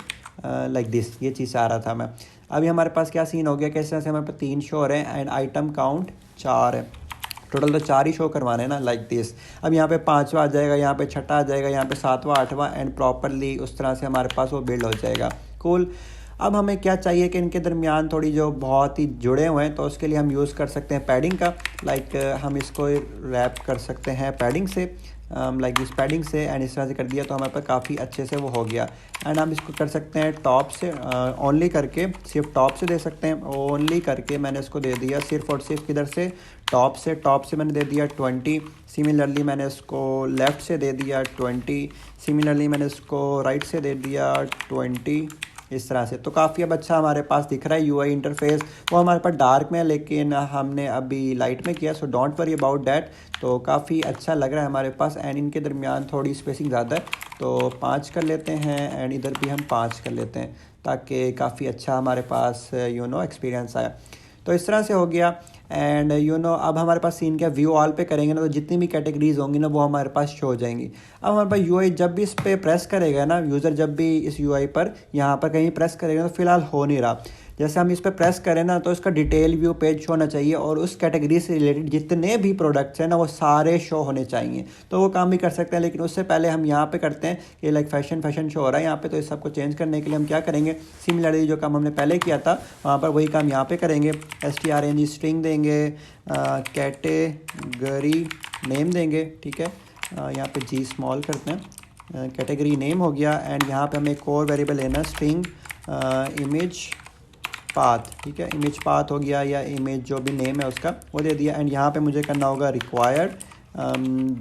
लाइक दिस, ये चीज़ आ रहा था मैं। अभी हमारे पास क्या सीन हो गया कि इस तरह से हमारे पास 3 शो हो रहे हैं एंड आइटम काउंट 4 है, टोटल तो 4 ही शो करवाने हैं ना, लाइक दिस। अब यहाँ पे 5वां आ जाएगा, यहाँ पे 6वां आ जाएगा, यहाँ पे 7वां 8वां, एंड प्रॉपरली उस तरह से हमारे पास वो बिल्ड हो जाएगा। कूल। अब हमें क्या चाहिए कि इनके दरमियान थोड़ी जो बहुत ही जुड़े हुए हैं, तो उसके लिए हम यूज़ कर सकते हैं पैडिंग का। लाइक हम इसको रैप कर सकते हैं पैडिंग से, लाइक इस पैडिंग से, एंड इस तरह से कर दिया तो हमारे पास काफ़ी अच्छे से वो हो गया। एंड हम इसको कर सकते हैं टॉप से ओनली करके, सिर्फ टॉप से दे सकते हैं, ओनली करके मैंने इसको दे दिया सिर्फ और सिर्फ किधर से, टॉप से मैंने दे दिया 20। सिमिलरली मैंने इसको लेफ़्ट से दे दिया 20, सिमिलरली मैंने इसको राइट से दे दिया 20, इस तरह से। तो काफ़ी अब अच्छा हमारे पास दिख रहा है UI इंटरफेस। वो हमारे पास डार्क में है लेकिन हमने अभी लाइट में किया, so don't worry about that. तो काफ़ी अच्छा लग रहा है हमारे पास, एंड इनके दरमियान थोड़ी स्पेसिंग ज़्यादा है, तो 5 कर लेते हैं एंड इधर भी हम 5 कर लेते हैं ताकि काफ़ी अच्छा हमारे पास एक्सपीरियंस आया। तो इस तरह से हो गया। एंड अब हमारे पास सीन क्या, व्यू ऑल पे करेंगे ना, तो जितनी भी कैटेगरीज होंगी ना वो हमारे पास शो हो जाएंगी। अब हमारे पास UI जब भी इस पर प्रेस करेगा ना, यूज़र जब भी इस UI पर यहाँ पर कहीं प्रेस करेगा, तो फिलहाल हो नहीं रहा। जैसे हम इस पर प्रेस करें ना, तो इसका डिटेल व्यू पेज शो होना चाहिए और उस कैटेगरी से रिलेटेड जितने भी प्रोडक्ट्स हैं ना वो सारे शो होने चाहिए। तो वो काम भी कर सकते हैं, लेकिन उससे पहले हम यहाँ पे करते हैं कि लाइक फैशन शो हो रहा है यहाँ पे, तो इस सबको चेंज करने के लिए हम क्या करेंगे, सिमिलरली जो काम हमने पहले किया था वहाँ पर वही काम यहाँ पे करेंगे। string स्ट्रिंग देंगे, कैटेगरी नेम देंगे, ठीक है, यहाँ पे G स्मॉल करते हैं, कैटेगरी नेम हो गया। एंड यहाँ पे हमें एक और वेरिएबल लेना, स्ट्रिंग इमेज पाथ, ठीक है, इमेज पाथ हो गया या इमेज जो भी नेम है उसका वो दे दिया। एंड यहाँ पे मुझे करना होगा रिक्वायर्ड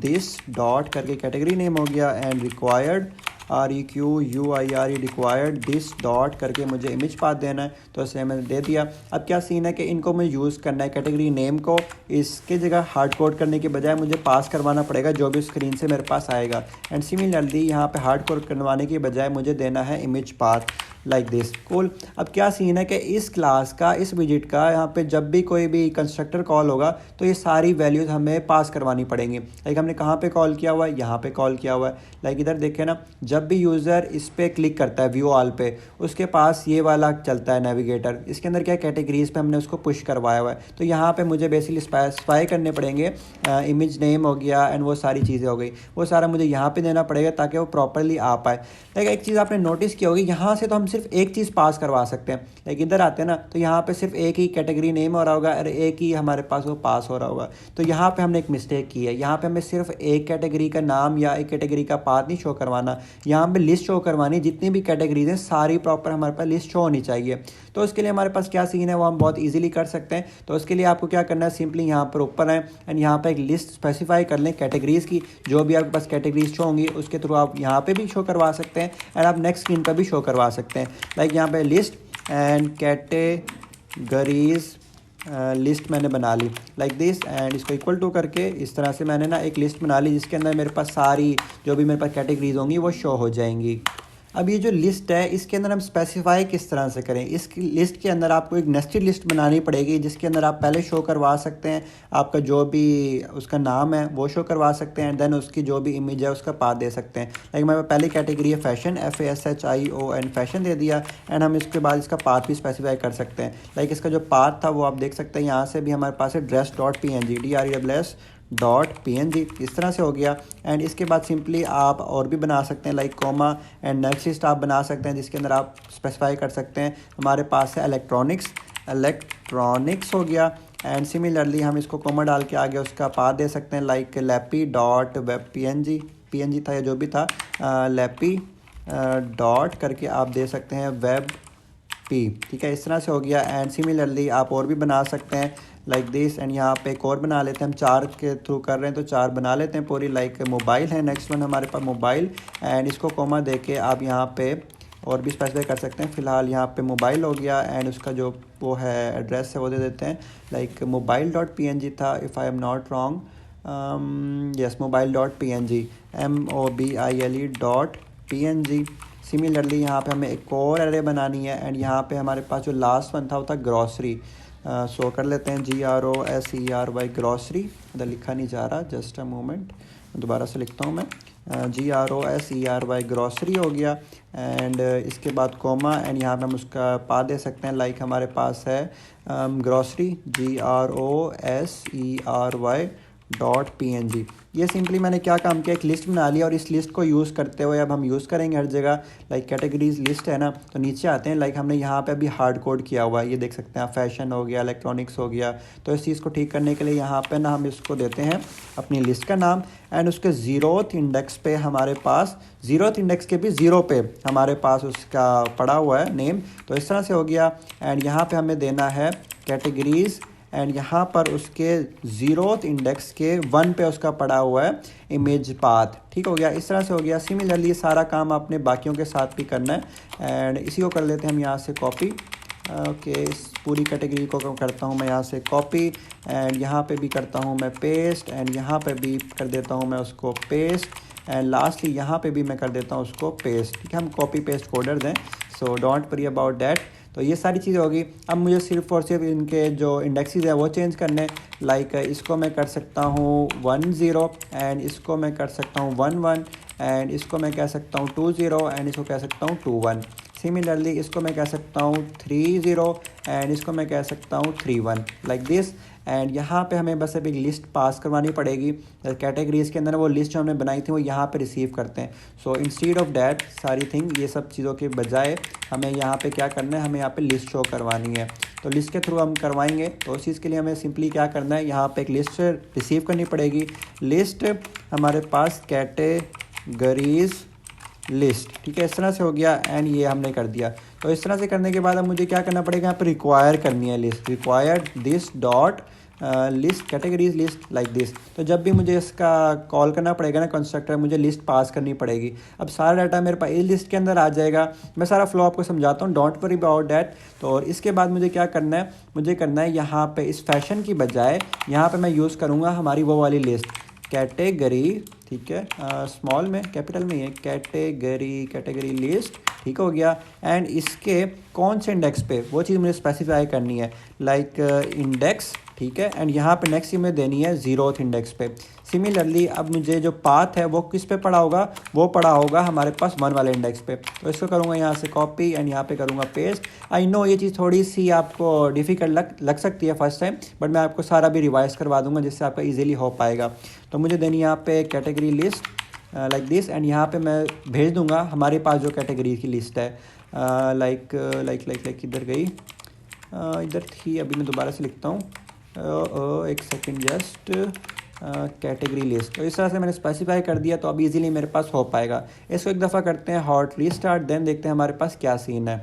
दिस डॉट करके कैटेगरी नेम हो गया, and required REQUIRE required this dot करके मुझे इमेज पाथ देना है, तो इसे मैंने दे दिया। अब क्या सीन है कि इनको मुझे यूज़ करना है कैटेगरी नेम को, इसके जगह हार्ड कोड करने के बजाय मुझे पास करवाना पड़ेगा जो भी स्क्रीन से मेरे पास आएगा। एंड सिमिलरली यहाँ पे हार्ड कोड करवाने के बजाय मुझे देना है image path. Like this. Cool. अब क्या सीन है कि इस क्लास का, इस विजिट का, यहाँ पे जब भी कोई भी कंस्ट्रक्टर कॉल होगा तो ये सारी वैल्यूज़ हमें पास करवानी पड़ेंगी। लाइक हमने कहाँ पे कॉल किया हुआ है, यहाँ पे कॉल किया हुआ है। लाइक इधर देखें ना, जब भी यूज़र इस पर क्लिक करता है व्यू ऑल पे, उसके पास ये वाला चलता है नेविगेटर। इसके अंदर क्या कैटेगरीज पे हमने उसको पुश करवाया हुआ है। तो यहाँ पे मुझे बेसिकली स्पेसिफाई करने पड़ेंगे, इमेज नेम हो गया एंड वो सारी चीज़ें हो गई, वो सारा मुझे यहाँ पे देना पड़ेगा ताकि वो प्रॉपरली आ पाए। लाइक एक चीज़ आपने नोटिस की होगी, यहाँ से तो हम सिर्फ एक चीज़ पास करवा सकते हैं। लाइक इधर आते हैं ना, तो यहाँ पे सिर्फ एक ही कैटेगरी नेम हो रहा होगा और एक ही हमारे पास वो पास हो रहा होगा। तो यहाँ पे हमने एक मिस्टेक की है। यहाँ पे हमें सिर्फ एक कैटेगरी का नाम या एक कैटेगरी का पाथ नहीं शो करवाना, यहाँ पे लिस्ट शो करवानी। जितनी भी कैटेगरीज हैं सारी प्रॉपर हमारे पास लिस्ट शो होनी चाहिए। तो उसके लिए हमारे पास क्या सीन है वो हम बहुत ईजिली कर सकते हैं। तो उसके लिए आपको क्या करना है, सिंपली यहाँ पर ऊपर आए एंड यहाँ पर एक लिस्ट स्पेसिफाई कर लें कैटेगरीज की। जो भी आपके पास कैटेगरीज शो होंगी उसके थ्रू आप यहाँ पे भी शो करवा सकते हैं एंड आप नेक्स्ट स्क्रीन पर भी शो करवा सकते हैं। लाइक यहाँ पे लिस्ट एंड कैटेगरीज लिस्ट मैंने बना ली लाइक दिस एंड इसको इक्वल टू करके इस तरह से मैंने ना एक लिस्ट बना ली जिसके अंदर मेरे पास सारी जो भी मेरे पास कैटेगरीज होंगी वो शो हो जाएंगी। अब ये जो लिस्ट है इसके अंदर हम स्पेसिफाई किस तरह से करें, इस लिस्ट के अंदर आपको एक नेस्टेड लिस्ट बनानी पड़ेगी जिसके अंदर आप पहले शो करवा सकते हैं आपका जो भी उसका नाम है वो शो करवा सकते हैं, देन उसकी जो भी इमेज है उसका पाथ दे सकते हैं। लाइक मैं पहली कैटेगरी है फैशन, FASHION फैशन दे दिया एंड हम इसके बाद इसका पाथ भी स्पेसिफाई कर सकते हैं। लाइक इसका जो पाथ था वो आप देख सकते हैं, यहाँ से भी हमारे पास है dress.png DRESS.png इस तरह से हो गया। एंड इसके बाद सिंपली आप और भी बना सकते हैं like comma and next list आप बना सकते हैं जिसके अंदर आप स्पेसिफाई कर सकते हैं हमारे पास है इलेक्ट्रॉनिक्स हो गया। एंड सिमिलरली हम इसको कोमा डाल के आगे उसका पाथ दे सकते हैं लाइक lappy.webpng था या जो भी था, lappy डॉट करके आप दे सकते हैं वेब पी। ठीक है, इस तरह से हो गया। एंड सिमिलरली आप और भी बना सकते हैं लाइक दिस एंड यहाँ पे एक और बना लेते हैं, हम 4 के थ्रू कर रहे हैं तो 4 बना लेते हैं पूरी। लाइक मोबाइल है नेक्स्ट वन हमारे पास मोबाइल एंड इसको कोमा दे के आप यहाँ पे और भी स्पेसिफाई कर सकते हैं। फ़िलहाल यहाँ पे मोबाइल हो गया एंड उसका जो वो है एड्रेस है वो दे देते हैं लाइक mobile.png था if I am not wrong, yes mobile.png MOBILE.png। Similarly यहाँ पे हमें एक और एरे बनानी है एंड यहाँ पे हमारे पास जो लास्ट वन था वो था ग्रॉसरी। सो कर लेते हैं GROSERY ग्रॉसरी, इधर लिखा नहीं जा रहा, जस्ट अ मोमेंट दोबारा से लिखता हूँ मैं, GROSERY ग्रॉसरी हो गया। एंड इसके बाद कोमा एंड यहाँ पे हम उसका पाथ दे सकते हैं लाइक हमारे पास है ग्रॉसरी GROSERY.png। ये सिंपली मैंने क्या काम किया, एक लिस्ट बना लिया और इस लिस्ट को यूज़ करते हुए अब हम यूज़ करेंगे हर जगह। लाइक कैटेगरीज लिस्ट है ना, तो नीचे आते हैं लाइक हमने यहाँ पे अभी हार्ड कोड किया हुआ है, ये देख सकते हैं आप, फैशन हो गया, इलेक्ट्रॉनिक्स हो गया। तो इस चीज़ को ठीक करने के लिए यहाँ पे ना हम इसको देते हैं अपनी लिस्ट का नाम एंड उसके 0th इंडेक्स पे हमारे पास 0th इंडेक्स के भी 0 पे हमारे पास उसका पड़ा हुआ है नेम। तो इस तरह से हो गया एंड यहाँ पे हमें देना है कैटेगरीज एंड यहाँ पर उसके 0th इंडेक्स के 1 पे उसका पड़ा हुआ है इमेज पाथ। ठीक हो गया, इस तरह से हो गया। सिमिलरली सारा काम आपने बाकियों के साथ भी करना है एंड इसी को कर लेते हैं हम यहाँ से कॉपी। ओके, इस पूरी कैटेगरी को करता हूँ मैं यहाँ से कॉपी एंड यहाँ पे भी करता हूँ मैं पेस्ट एंड यहाँ पे भी कर देता हूँ मैं उसको पेस्ट एंड लास्टली यहाँ पे भी मैं कर देता हूँ उसको पेस्ट। ठीक है, हम कॉपी पेस्ट कोडर्स हैं, so don't worry about that. तो ये सारी चीज़ें होगी। अब मुझे सिर्फ और सिर्फ इनके जो इंडेक्सेस है वो चेंज करने, लाइक इसको मैं कर सकता हूँ 10 एंड इसको मैं कर सकता हूँ 11 एंड इसको मैं कह सकता हूँ 20 एंड इसको कह सकता हूँ 21। सिमिलरली इसको मैं कह सकता हूँ 30 एंड इसको मैं कह सकता हूँ 31 लाइक दिस। एंड यहाँ पे हमें बस अब एक लिस्ट पास करवानी पड़ेगी कैटेगरीज़ के अंदर, वो लिस्ट जो हमने बनाई थी वो यहाँ पे रिसीव करते हैं। सो इंस्टीड ऑफ डैट सारी थिंग, ये सब चीज़ों के बजाय हमें यहाँ पे क्या करना है, हमें यहाँ पे लिस्ट शो करवानी है। तो लिस्ट के थ्रू हम करवाएंगे, तो उस चीज़ के लिए हमें सिंपली क्या करना है, यहाँ पे एक लिस्ट रिसीव करनी पड़ेगी। लिस्ट हमारे पास कैटेगरीज लिस्ट, ठीक है, इस तरह से हो गया एंड ये हमने कर दिया। तो इस तरह से करने के बाद अब मुझे क्या करना पड़ेगा, यहाँ पर रिक्वायर करनी है list, required this dot list categories list like this. तो जब भी मुझे इसका कॉल करना पड़ेगा ना कंस्ट्रक्टर, मुझे लिस्ट पास करनी पड़ेगी। अब सारा डाटा मेरे पास इस लिस्ट के अंदर आ जाएगा। मैं सारा फ्लो आपको समझाता हूँ, डोंट वरी अबाउट डैट। तो और इसके बाद मुझे क्या करना है, मुझे करना है यहाँ पे इस फैशन की बजाय यहाँ पे मैं यूज़ करूँगा हमारी वो वाली लिस्ट कैटेगरी, ठीक है, स्मॉल में कैपिटल में ही है, कैटेगरी लिस्ट ठीक हो गया। एंड इसके कौन से इंडेक्स पे वो चीज़ मुझे स्पेसिफाई करनी है, लाइक इंडेक्स, ठीक है। एंड यहाँ पे नेक्स्ट में देनी है 0th इंडेक्स पे। सिमिलरली अब मुझे जो पाथ है वो किस पे पड़ा होगा, वो पड़ा होगा हमारे पास 1 वाले इंडेक्स पे। तो इसको करूँगा यहाँ से कॉपी एंड यहाँ पे करूँगा पेस्ट। आई नो ये चीज़ थोड़ी सी आपको डिफ़िकल्ट लग सकती है फर्स्ट टाइम, बट मैं आपको सारा भी रिवाइज करवा दूँगा जिससे आपका ईजिली हो पाएगा। तो मुझे देनी यहाँ पे category list like this, and यहाँ पे मैं भेज दूँगा हमारे पास जो कैटेगरी की लिस्ट है, लाइक इधर गई, इधर थी, अभी मैं दोबारा से लिखता हूँ, एक सेकंड जस्ट, कैटेगरी लिस्ट। तो इस तरह से मैंने स्पेसिफाई कर दिया, तो अब इजीली मेरे पास हो पाएगा। इसको एक दफ़ा करते हैं हॉट रीस्टार्ट, देन देखते हैं हमारे पास क्या सीन है।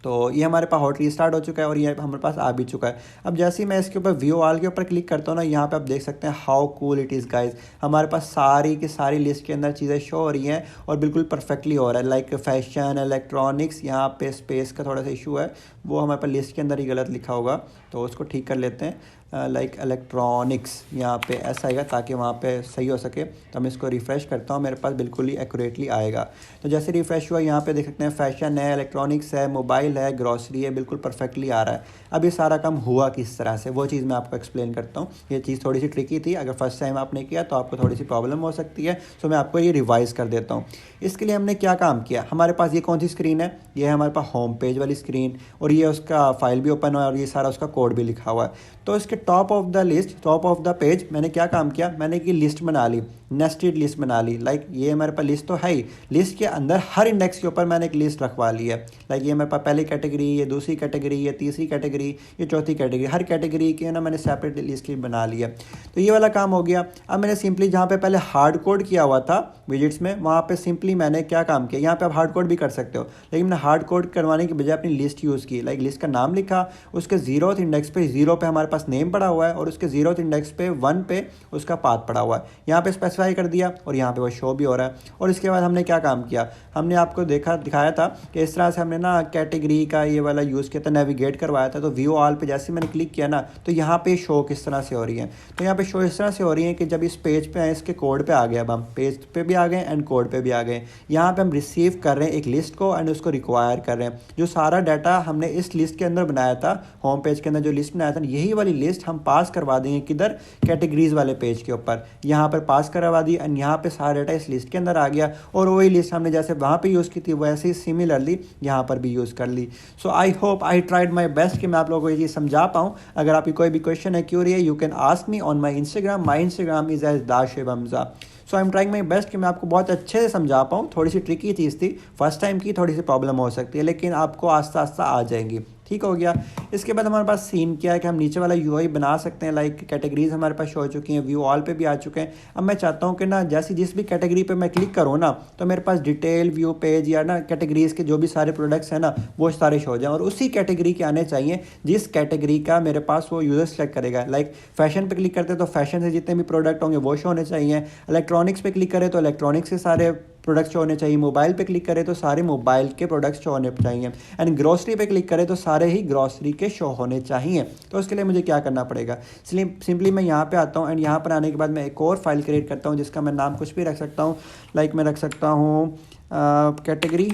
तो ये हमारे पास हॉट रीस्टार्ट हो चुका है और ये हमारे पास आ भी चुका है। अब जैसे ही मैं इसके ऊपर व्यू ऑल के ऊपर क्लिक करता हूँ ना, यहाँ पे आप देख सकते हैं how cool it is guys. हमारे पास सारी की सारी लिस्ट के अंदर चीज़ें शो हो रही हैं और बिल्कुल परफेक्टली हो रहा है, लाइक फैशन, इलेक्ट्रॉनिक्स। यहाँ पे स्पेस का थोड़ा सा इशू है, वो हमारे पास लिस्ट के अंदर ही गलत लिखा होगा, तो उसको ठीक कर लेते हैं। लाइक इलेक्ट्रॉनिक्स यहाँ पे ऐसा आएगा ताकि वहाँ पे सही हो सके। तो मैं इसको रिफ़्रेश करता हूँ, मेरे पास बिल्कुल ही एक्यूरेटली आएगा। तो जैसे रिफ़्रेश हुआ, यहाँ पे देख सकते हैं फैशन है, इलेक्ट्रॉनिक्स है, मोबाइल है, ग्रॉसरी है, बिल्कुल परफेक्टली आ रहा है। अब ये सारा काम हुआ किस तरह से, वो चीज़ मैं आपको एक्सप्लेन करता हूँ। ये चीज़ थोड़ी सी ट्रिकी थी, अगर फर्स्ट टाइम आपने किया तो आपको थोड़ी सी प्रॉब्लम हो सकती है, सो मैं आपको ये रिवाइज़ कर देता हूँ। इसके लिए हमने क्या काम किया, हमारे पास ये कौन सी स्क्रीन है, ये है हमारे पास होम पेज वाली स्क्रीन, और ये उसका फाइल भी ओपन हुआ है और ये सारा उसका कोड भी लिखा हुआ है। तो इसके top of the list, top of the page मैंने क्या काम किया, मैंने की लिस्ट बना ली, नेस्टेड लिस्ट बना ली। लाइक ये हमारे पास लिस्ट तो है ही, लिस्ट के अंदर हर इंडेक्स के ऊपर मैंने एक लिस्ट रखवा ली है। लाइक ये मेरे पास पहली कैटेगरी, ये दूसरी कैटेगरी, ये तीसरी कैटेगरी, ये चौथी कैटेगरी, हर कैटेगरी की ना मैंने सेपरेट लिस्ट बना ली है। तो ये वाला काम हो गया। अब मैंने सिंपली जहाँ पे पहले हार्ड कोड किया हुआ था विजिट्स में, वहाँ पे सिंपली मैंने क्या काम किया, यहाँ पे आप हार्ड कोड भी कर सकते हो, लेकिन मैंने हार्ड कोड करवाने की बजाय अपनी लिस्ट यूज़ की। लाइक लिस्ट का नाम लिखा, उसके 0th इंडेक्स पे 0 पे हमारे पास नेम पड़ा हुआ है और उसके 0th इंडेक्स पे 1 पे उसका पाथ पड़ा हुआ है, यहाँ पे स्पेसिफाई कर दिया और यहाँ पे वो शो भी हो रहा है। और इसके बाद हमने क्या काम किया, हमने आपको दिखाया था कि इस तरह से हमने ना कैटेगरी का ये वाला यूज़ किया था, नेविगेट करवाया था। तो व्यू ऑल पे जैसे मैंने क्लिक किया ना, तो यहाँ पे शो किस तरह से हो रही है, तो यहाँ पे शो इस तरह से हो रही है कि जब इस पेज पे आए, इसके कोड पे आ गए, अब हम पेज पे भी आ गए एंड कोड पे भी आ गए। यहाँ पे हम रिसीव कर रहे हैं एक लिस्ट को एंड उसको रिक्वायर कर रहे हैं। जो सारा डाटा हमने इस लिस्ट के अंदर बनाया था, होम पेज के अंदर जो लिस्ट बनाया था, यही वाली लिस्ट हम पास करवा देंगे किधर, कैटेगरीज वाले पेज के ऊपर। यहाँ पर पास करवा दी एंड यहाँ पे सारा डाटा इस लिस्ट के अंदर आ गया, और वही लिस्ट हमने जैसे वहाँ पे यूज़ की थी वैसे ही सिमिलरली यहाँ पर भी यूज़ कर ली। So I hope I tried my best कि मैं आप लोगों को ये चीज़ समझा पाऊँ। अगर आपकी कोई भी क्वेश्चन है, क्यूरी है, you can ask me on my Instagram. My Instagram is as दाशेब Hamza. So I am trying my best कि मैं आपको बहुत अच्छे से समझा पाऊँ। थोड़ी सी ट्रिकी चीज़ थी, फर्स्ट टाइम की थोड़ी सी प्रॉब्लम हो सकती है, लेकिन आपको आस्ता आस्ता आ जाएंगी। ठीक हो गया। इसके बाद हमारे पास सीन क्या है कि हम नीचे वाला यूआई बना सकते हैं। लाइक कैटेगरीज हमारे पास शो हो चुकी हैं, व्यू ऑल पे भी आ चुके हैं। अब मैं चाहता हूँ कि ना जैसे जिस भी कैटेगरी पे मैं क्लिक करूँ ना, तो मेरे पास डिटेल व्यू पेज या ना कैटेगरीज के जो भी सारे प्रोडक्ट्स हैं ना, वो सारे शो हो जाएं और उसी कैटेगरी के आने चाहिए जिस कैटेगरी का मेरे पास वो यूज़र सेलेक्ट करेगा। लाइक फैशन पे क्लिक करते हैं तो फैशन से जितने भी प्रोडक्ट होंगे वो शो होने चाहिए। इलेक्ट्रॉनिक्स पे क्लिक करें तो इलेक्ट्रॉनिक्स के सारे प्रोडक्ट्स शो होने चाहिए। मोबाइल पे क्लिक करें तो सारे मोबाइल के प्रोडक्ट्स शो होने चाहिए। एंड ग्रॉसरी पे क्लिक करें तो सारे ही ग्रॉसरी के शो होने चाहिए। तो उसके लिए मुझे क्या करना पड़ेगा, सिंपली मैं यहाँ पे आता हूँ एंड यहाँ पर आने के बाद मैं एक और फाइल क्रिएट करता हूँ जिसका मैं नाम कुछ भी रख सकता हूँ। लाइक मैं रख सकता हूँ कैटेगरी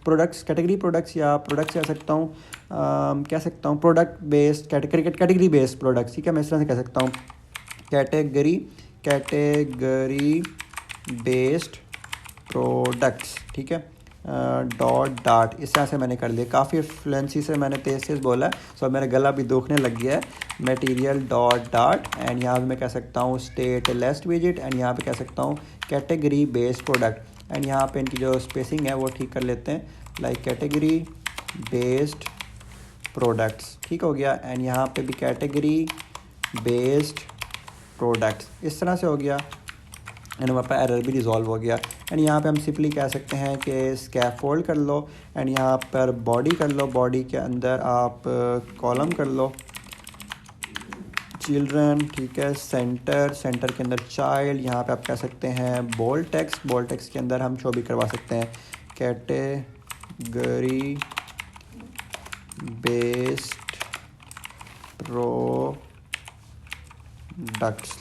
प्रोडक्ट्स या प्रोडक्ट्स कह सकता हूँ, कह सकता हूँ product based category based products. ठीक है, मैं इस तरह से कह सकता हूँ कैटेगरी बेस्ड प्रोडक्ट्स। ठीक है, डॉट इस तरह से मैंने कर लिया। काफ़ी फ्लुएंसी से मैंने तेज़ बोला है, सो मेरा गला भी दुखने लग गया है। मटेरियल डॉट एंड यहाँ पे मैं कह सकता हूँ स्टेट लिस्ट विजिट एंड यहाँ पे कह सकता हूँ कैटेगरी बेस्ड प्रोडक्ट। एंड यहाँ पे इनकी जो स्पेसिंग है वो ठीक कर लेते हैं, लाइक कैटेगरी बेस्ड प्रोडक्ट्स। ठीक हो गया। एंड यहाँ पे भी कैटेगरी बेस्ड प्रोडक्ट्स, इस तरह से हो गया एंड वहाँ पर एरर भी रिजॉल्व हो गया। एंड यहाँ पे हम सिंपली कह सकते हैं कि स्कैफोल्ड कर लो एंड यहाँ पर बॉडी कर लो, बॉडी के अंदर आप कॉलम कर लो चिल्ड्रन। ठीक है, सेंटर के अंदर चाइल्ड, यहाँ पे आप कह सकते हैं बोल्ड टेक्स्ट के अंदर हम शो भी करवा सकते हैं category based products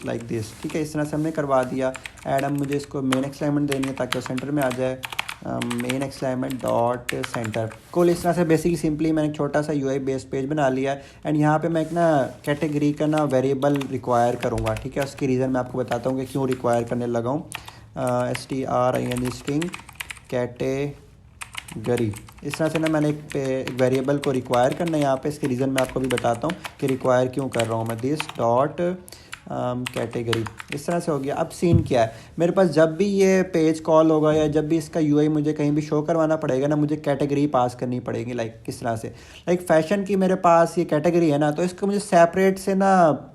like this. ठीक है, इस तरह से हमने करवा दिया। एड अब मुझे इसको मेन एक्सपेरिमेंट देनी है ताकि वो सेंटर में आ जाए। Main experiment dot centre. कुल इस तरह से बेसिकली सिंपली मैंने एक छोटा सा यूआई बेस्ड पेज बना लिया है। एंड यहाँ पे मैं एक ना कैटेगरी का ना वेरिएबल रिक्वायर करूँगा, ठीक है। उसकी रीज़न मैं आपको बताता हूँ कि क्यों रिक्वायर करने लगा हूँ। string स्ट्रिंग कैटेगरी, इस तरह से ना मैंने एक वेरिएबल को रिक्वायर करना है यहाँ पे। इसकी रीज़न मैं आपको भी बताता हूँ कि रिक्वायर क्यों कर रहा हूँ मैं। दिस डॉट कैटेगरी, इस तरह से हो गया। अब सीन क्या है, मेरे पास जब भी ये पेज कॉल होगा या जब भी इसका यूआई मुझे कहीं भी शो करवाना पड़ेगा ना, मुझे कैटेगरी पास करनी पड़ेगी। लाइक किस तरह से, लाइक फैशन की मेरे पास ये कैटेगरी है ना, तो इसको मुझे सेपरेट से ना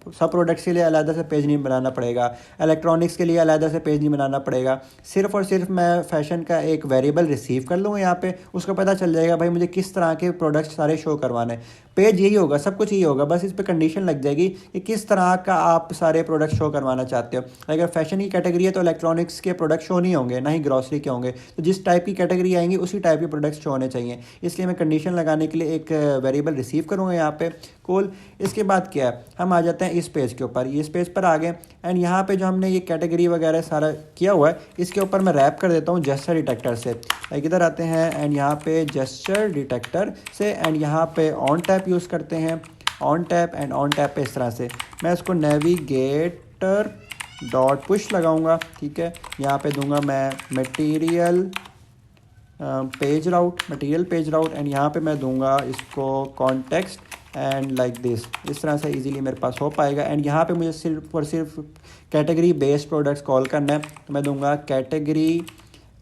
सब प्रोडक्ट्स के लिए अलग से पेज नहीं बनाना पड़ेगा, इलेक्ट्रॉनिक्स के लिए अलग से पेज नहीं बनाना पड़ेगा। सिर्फ और सिर्फ मैं फैशन का एक वेरिएबल रिसीव कर लूँगा यहाँ पे, उसको पता चल जाएगा भाई मुझे किस तरह के प्रोडक्ट्स सारे शो करवाने। पेज यही होगा, सब कुछ यही होगा, बस इस पर कंडीशन लग जाएगी कि किस तरह का आप सारे प्रोडक्ट शो करवाना चाहते हो। अगर फैशन की कैटेगरी है तो इलेक्ट्रॉनिक्स के प्रोडक्ट शो नहीं होंगे, ना ही ग्रॉसरी के होंगे। तो जिस टाइप की कैटेगरी आएंगी उसी टाइप के प्रोडक्ट्स शो होने चाहिए। इसलिए मैं कंडीशन लगाने के लिए एक वेरिएबल रिसीव करूँगा यहाँ पे। कूल। इसके बाद क्या है, हम आ जाते हैं इस पेज के ऊपर। ये इस पेज पर आ गए एंड यहाँ पे जो हमने ये कैटेगरी वगैरह सारा किया हुआ है, इसके ऊपर मैं रैप कर देता हूँ जेस्चर डिटेक्टर से। इधर आते हैं एंड यहाँ पे जेस्चर डिटेक्टर से एंड यहाँ पे ऑन टैप यूज़ करते हैं। On tap and on tap पे इस तरह से मैं इसको नेविगेटर डॉट पुश लगाऊंगा, ठीक है। यहाँ पे दूंगा मैं मटेरियल पेज राउट एंड यहाँ पे मैं दूंगा इसको कॉन्टेक्स्ट एंड लाइक दिस। इस तरह से इजीली मेरे पास हो पाएगा। एंड यहाँ पे मुझे सिर्फ और सिर्फ कैटेगरी बेस्ड प्रोडक्ट्स कॉल करना है, तो मैं दूंगा कैटेगरी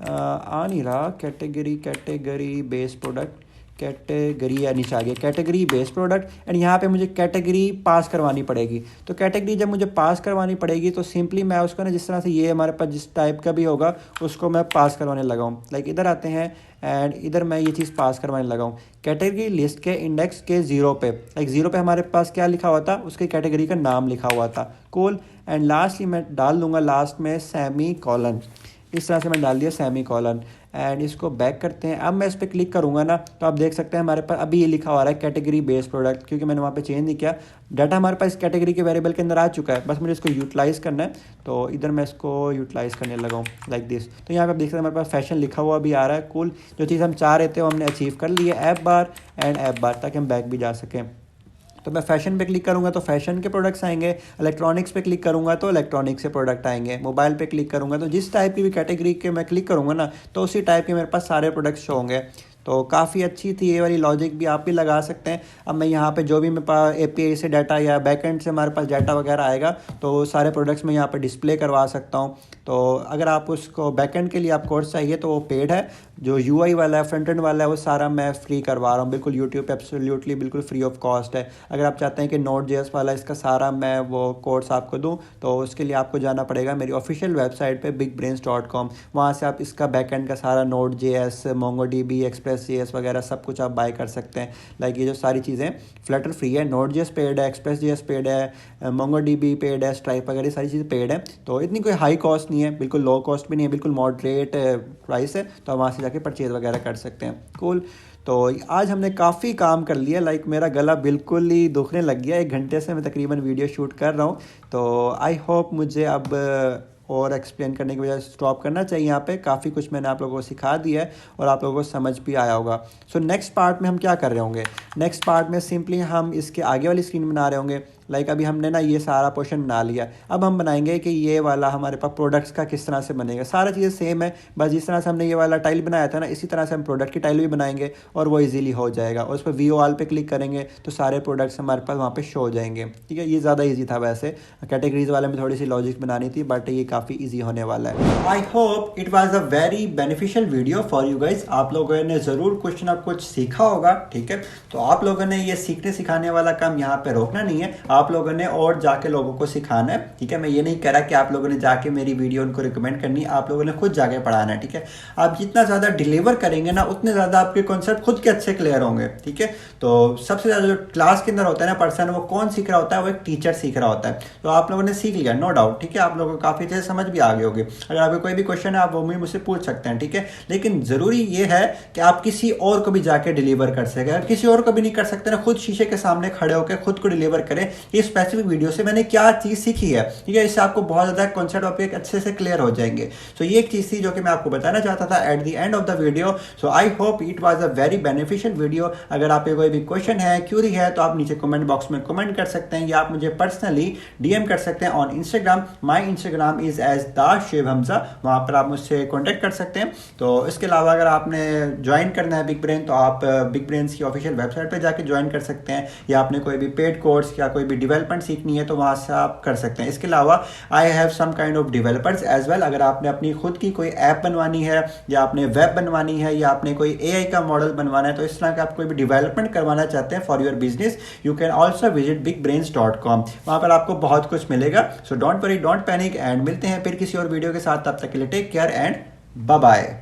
आ नहीं रहा, कैटेगरी बेस्ड प्रोडक्ट, कैटेगरी या नीचे आ गया कैटेगरी बेस्ड प्रोडक्ट। एंड यहाँ पे मुझे कैटेगरी पास करवानी पड़ेगी। तो कैटेगरी जब मुझे पास करवानी पड़ेगी तो सिंपली मैं उसको ना जिस तरह से ये हमारे पास जिस टाइप का भी होगा उसको मैं पास करवाने लगा हूँ। लाइक इधर आते हैं एंड इधर मैं ये चीज़ पास करवाने लगा हूँ कैटेगरी लिस्ट के इंडेक्स के 0 पे। लाइक 0 पे हमारे पास क्या लिखा हुआ था, उसके कैटेगरी का नाम लिखा हुआ था। कूल। एंड लास्टली मैं डाल दूंगा लास्ट में सेमी कॉलन। इस तरह से मैं डाल दिया सेमी कॉलन एंड इसको बैक करते हैं। अब मैं इस पर क्लिक करूंगा ना तो आप देख सकते हैं हमारे पास अभी ये लिखा हुआ है कैटेगरी बेस्ड प्रोडक्ट, क्योंकि मैंने वहाँ पे चेंज नहीं किया। डाटा हमारे पास इस कैटेगरी के वेरिएबल के अंदर आ चुका है, बस मुझे इसको यूटिलाइज़ करना है। तो इधर मैं इसको यूटिलाइज़ करने लगा हूँ लाइक दिस। तो यहाँ पे आप देख सकते हैं हमारे पास फैशन लिखा हुआ भी आ रहा है। कूल। जो चीज़ हम चाह रहे थे वो हमने अचीव कर ली है, ऐप बार एंड ऐप बार, ताकि हम बैक भी जा सकें। तो मैं फैशन पे क्लिक करूंगा तो फैशन के प्रोडक्ट्स आएंगे, इलेक्ट्रॉनिक्स पे क्लिक करूंगा तो इलेक्ट्रॉनिक्स के प्रोडक्ट आएंगे, मोबाइल पे क्लिक करूंगा तो जिस टाइप की भी कैटेगरी के मैं क्लिक करूंगा ना तो उसी टाइप के मेरे पास सारे प्रोडक्ट्स शो होंगे। तो काफ़ी अच्छी थी ये वाली लॉजिक, भी आप भी लगा सकते हैं। अब मैं यहाँ पे जो भी मेरे पास API से डाटा या बैकएंड से हमारे पास डाटा वगैरह आएगा तो सारे प्रोडक्ट्स मैं यहाँ पे डिस्प्ले करवा सकता हूँ। तो अगर आप उसको बैकएंड के लिए आप कोर्स चाहिए तो वो पेड है, जो UI वाला है फ्रंट एंड वाला है वो सारा मैं फ्री करवा रहा हूँ बिल्कुल यूट्यूब पे, एब्सोल्युटली बिल्कुल फ्री ऑफ कॉस्ट है। अगर आप चाहते हैं कि Node.js वाला इसका सारा मैं वो कोर्स आपको दूँ तो उसके लिए आपको जाना पड़ेगा मेरी ऑफिशियल वेबसाइट पे bigbrains.com। वहाँ से आप इसका बैकएंड का सारा Node.js, MongoDB, ExpressJS वगैरह सब कुछ आप बाय कर सकते हैं। लाइक ये जो सारी चीज़ें फ्लटर फ्री है, Node.js पेड है, ExpressJS पेड है, MongoDB पेड है, स्ट्राइप वगैरह सारी चीज़ें पेड है। तो इतनी कोई हाई कॉस्ट नहीं है, बिल्कुल लो कॉस्ट भी नहीं है, बिल्कुल मॉडरेट प्राइस है। तो आप वहाँ से जाके परचेज वगैरह कर सकते हैं। कूल। तो आज हमने काफ़ी काम कर लिया। लाइक मेरा गला बिल्कुल ही दुखने लग गया, 1 घंटे से मैं तकरीबन वीडियो शूट कर रहा हूँ। तो आई होप मुझे अब और एक्सप्लेन करने की वजह से स्टॉप करना चाहिए। यहाँ पे काफ़ी कुछ मैंने आप लोगों को सिखा दिया है और आप लोगों को समझ भी आया होगा। सो नेक्स्ट पार्ट में हम क्या कर रहे होंगे, नेक्स्ट पार्ट में सिंपली हम इसके आगे वाली स्क्रीन बना रहे होंगे। लाइक अभी हमने ना ये सारा पोर्शन बना लिया, अब हम बनाएंगे कि ये वाला हमारे पास प्रोडक्ट्स का किस तरह से बनेगा। सारा चीज़ें सेम है, बस जिस तरह से हमने ये वाला टाइल बनाया था ना इसी तरह से हम प्रोडक्ट की टाइल भी बनाएंगे और वो इजीली हो जाएगा। और उस पर व्यू ऑल पे क्लिक करेंगे तो सारे प्रोडक्ट्स हमारे पास वहाँ पे शो हो जाएंगे। ठीक है, ये ज़्यादा ईजी था। वैसे कैटेगरीज वाले में थोड़ी सी लॉजिक बनानी थी, बट ये काफ़ी ईजी होने वाला है। I hope it was a very beneficial video for you guys. आप लोगों ने ज़रूर कुछ ना कुछ सीखा होगा। ठीक है, तो आप लोगों ने ये सीखने सिखाने वाला काम यहाँ पे रोकना नहीं है, आप लोगों ने और जाके लोगों को सिखाना है। ठीक है, मैं ये नहीं कह रहा कि आप लोगों ने जाके मेरी वीडियो उनको रिकमेंड करनी है, आप लोगों ने खुद जाके पढ़ाना है। ठीक है, आप जितना ज़्यादा डिलीवर करेंगे ना उतने ज़्यादा आपके कॉन्सेप्ट खुद के अच्छे क्लियर होंगे। ठीक है, तो सबसे ज़्यादा जो क्लास के अंदर होता है ना पर्सन, वो कौन सीख रहा होता है, वो एक टीचर सीख रहा होता है। तो आप लोगों ने सीख लिया, नो डाउट। ठीक है, आप लोगों को काफ़ी अच्छे से समझ भी आ गई होगी। अगर आपको कोई भी क्वेश्चन है आप वो भी मुझसे पूछ सकते हैं। ठीक है, लेकिन ज़रूरी ये है कि आप किसी और को भी जाके डिलीवर कर सकें। अगर किसी और को भी नहीं कर सकते ना, खुद शीशे के सामने खड़े होकर खुद को डिलीवर करें कि स्पेसिफिक वीडियो से मैंने क्या चीज़ सीखी है, ठीक है। इससे आपको बहुत ज़्यादा कॉन्सेप्ट टॉपिक अच्छे से क्लियर हो जाएंगे। सो ये एक चीज़ थी जो कि मैं आपको बताना चाहता था at the end of the video. So I hope it was a very beneficial video. अगर आपके कोई भी क्वेश्चन है, क्यूरी है, तो आप नीचे कमेंट बॉक्स में कमेंट कर सकते हैं या आप मुझे पर्सनली डीएम कर सकते हैं on Instagram. My Instagram is as the Shoeb Hamza, वहाँ पर आप मुझसे कॉन्टैक्ट कर सकते हैं। तो इसके अलावा अगर आपने ज्वाइन करना है बिग ब्रेन, तो आप बिग ब्रेन्स की ऑफिशियल वेबसाइट पर जाके ज्वाइन कर सकते हैं, या आपने कोई भी पेड कोर्स या कोई भी डेवलपमेंट सीखनी है तो वहाँ से आप कर सकते हैं। इसके अलावा I have some kind of developers as well. अगर आपने अपनी खुद की कोई ऐप बनवानी है, या आपने वेब बनवानी है, या आपने कोई एआई का मॉडल बनवाना है, तो इस तरह का आप कोई भी डेवलपमेंट करवाना चाहते हैं for your business, you can also visit bigbrains.com। वहाँ पर आपको बहुत कुछ मिलेगा। So don't worry, don't panic, and मिलते हैं फिर किसी और वीडियो के साथ। तब तक के लिए take care and bye bye.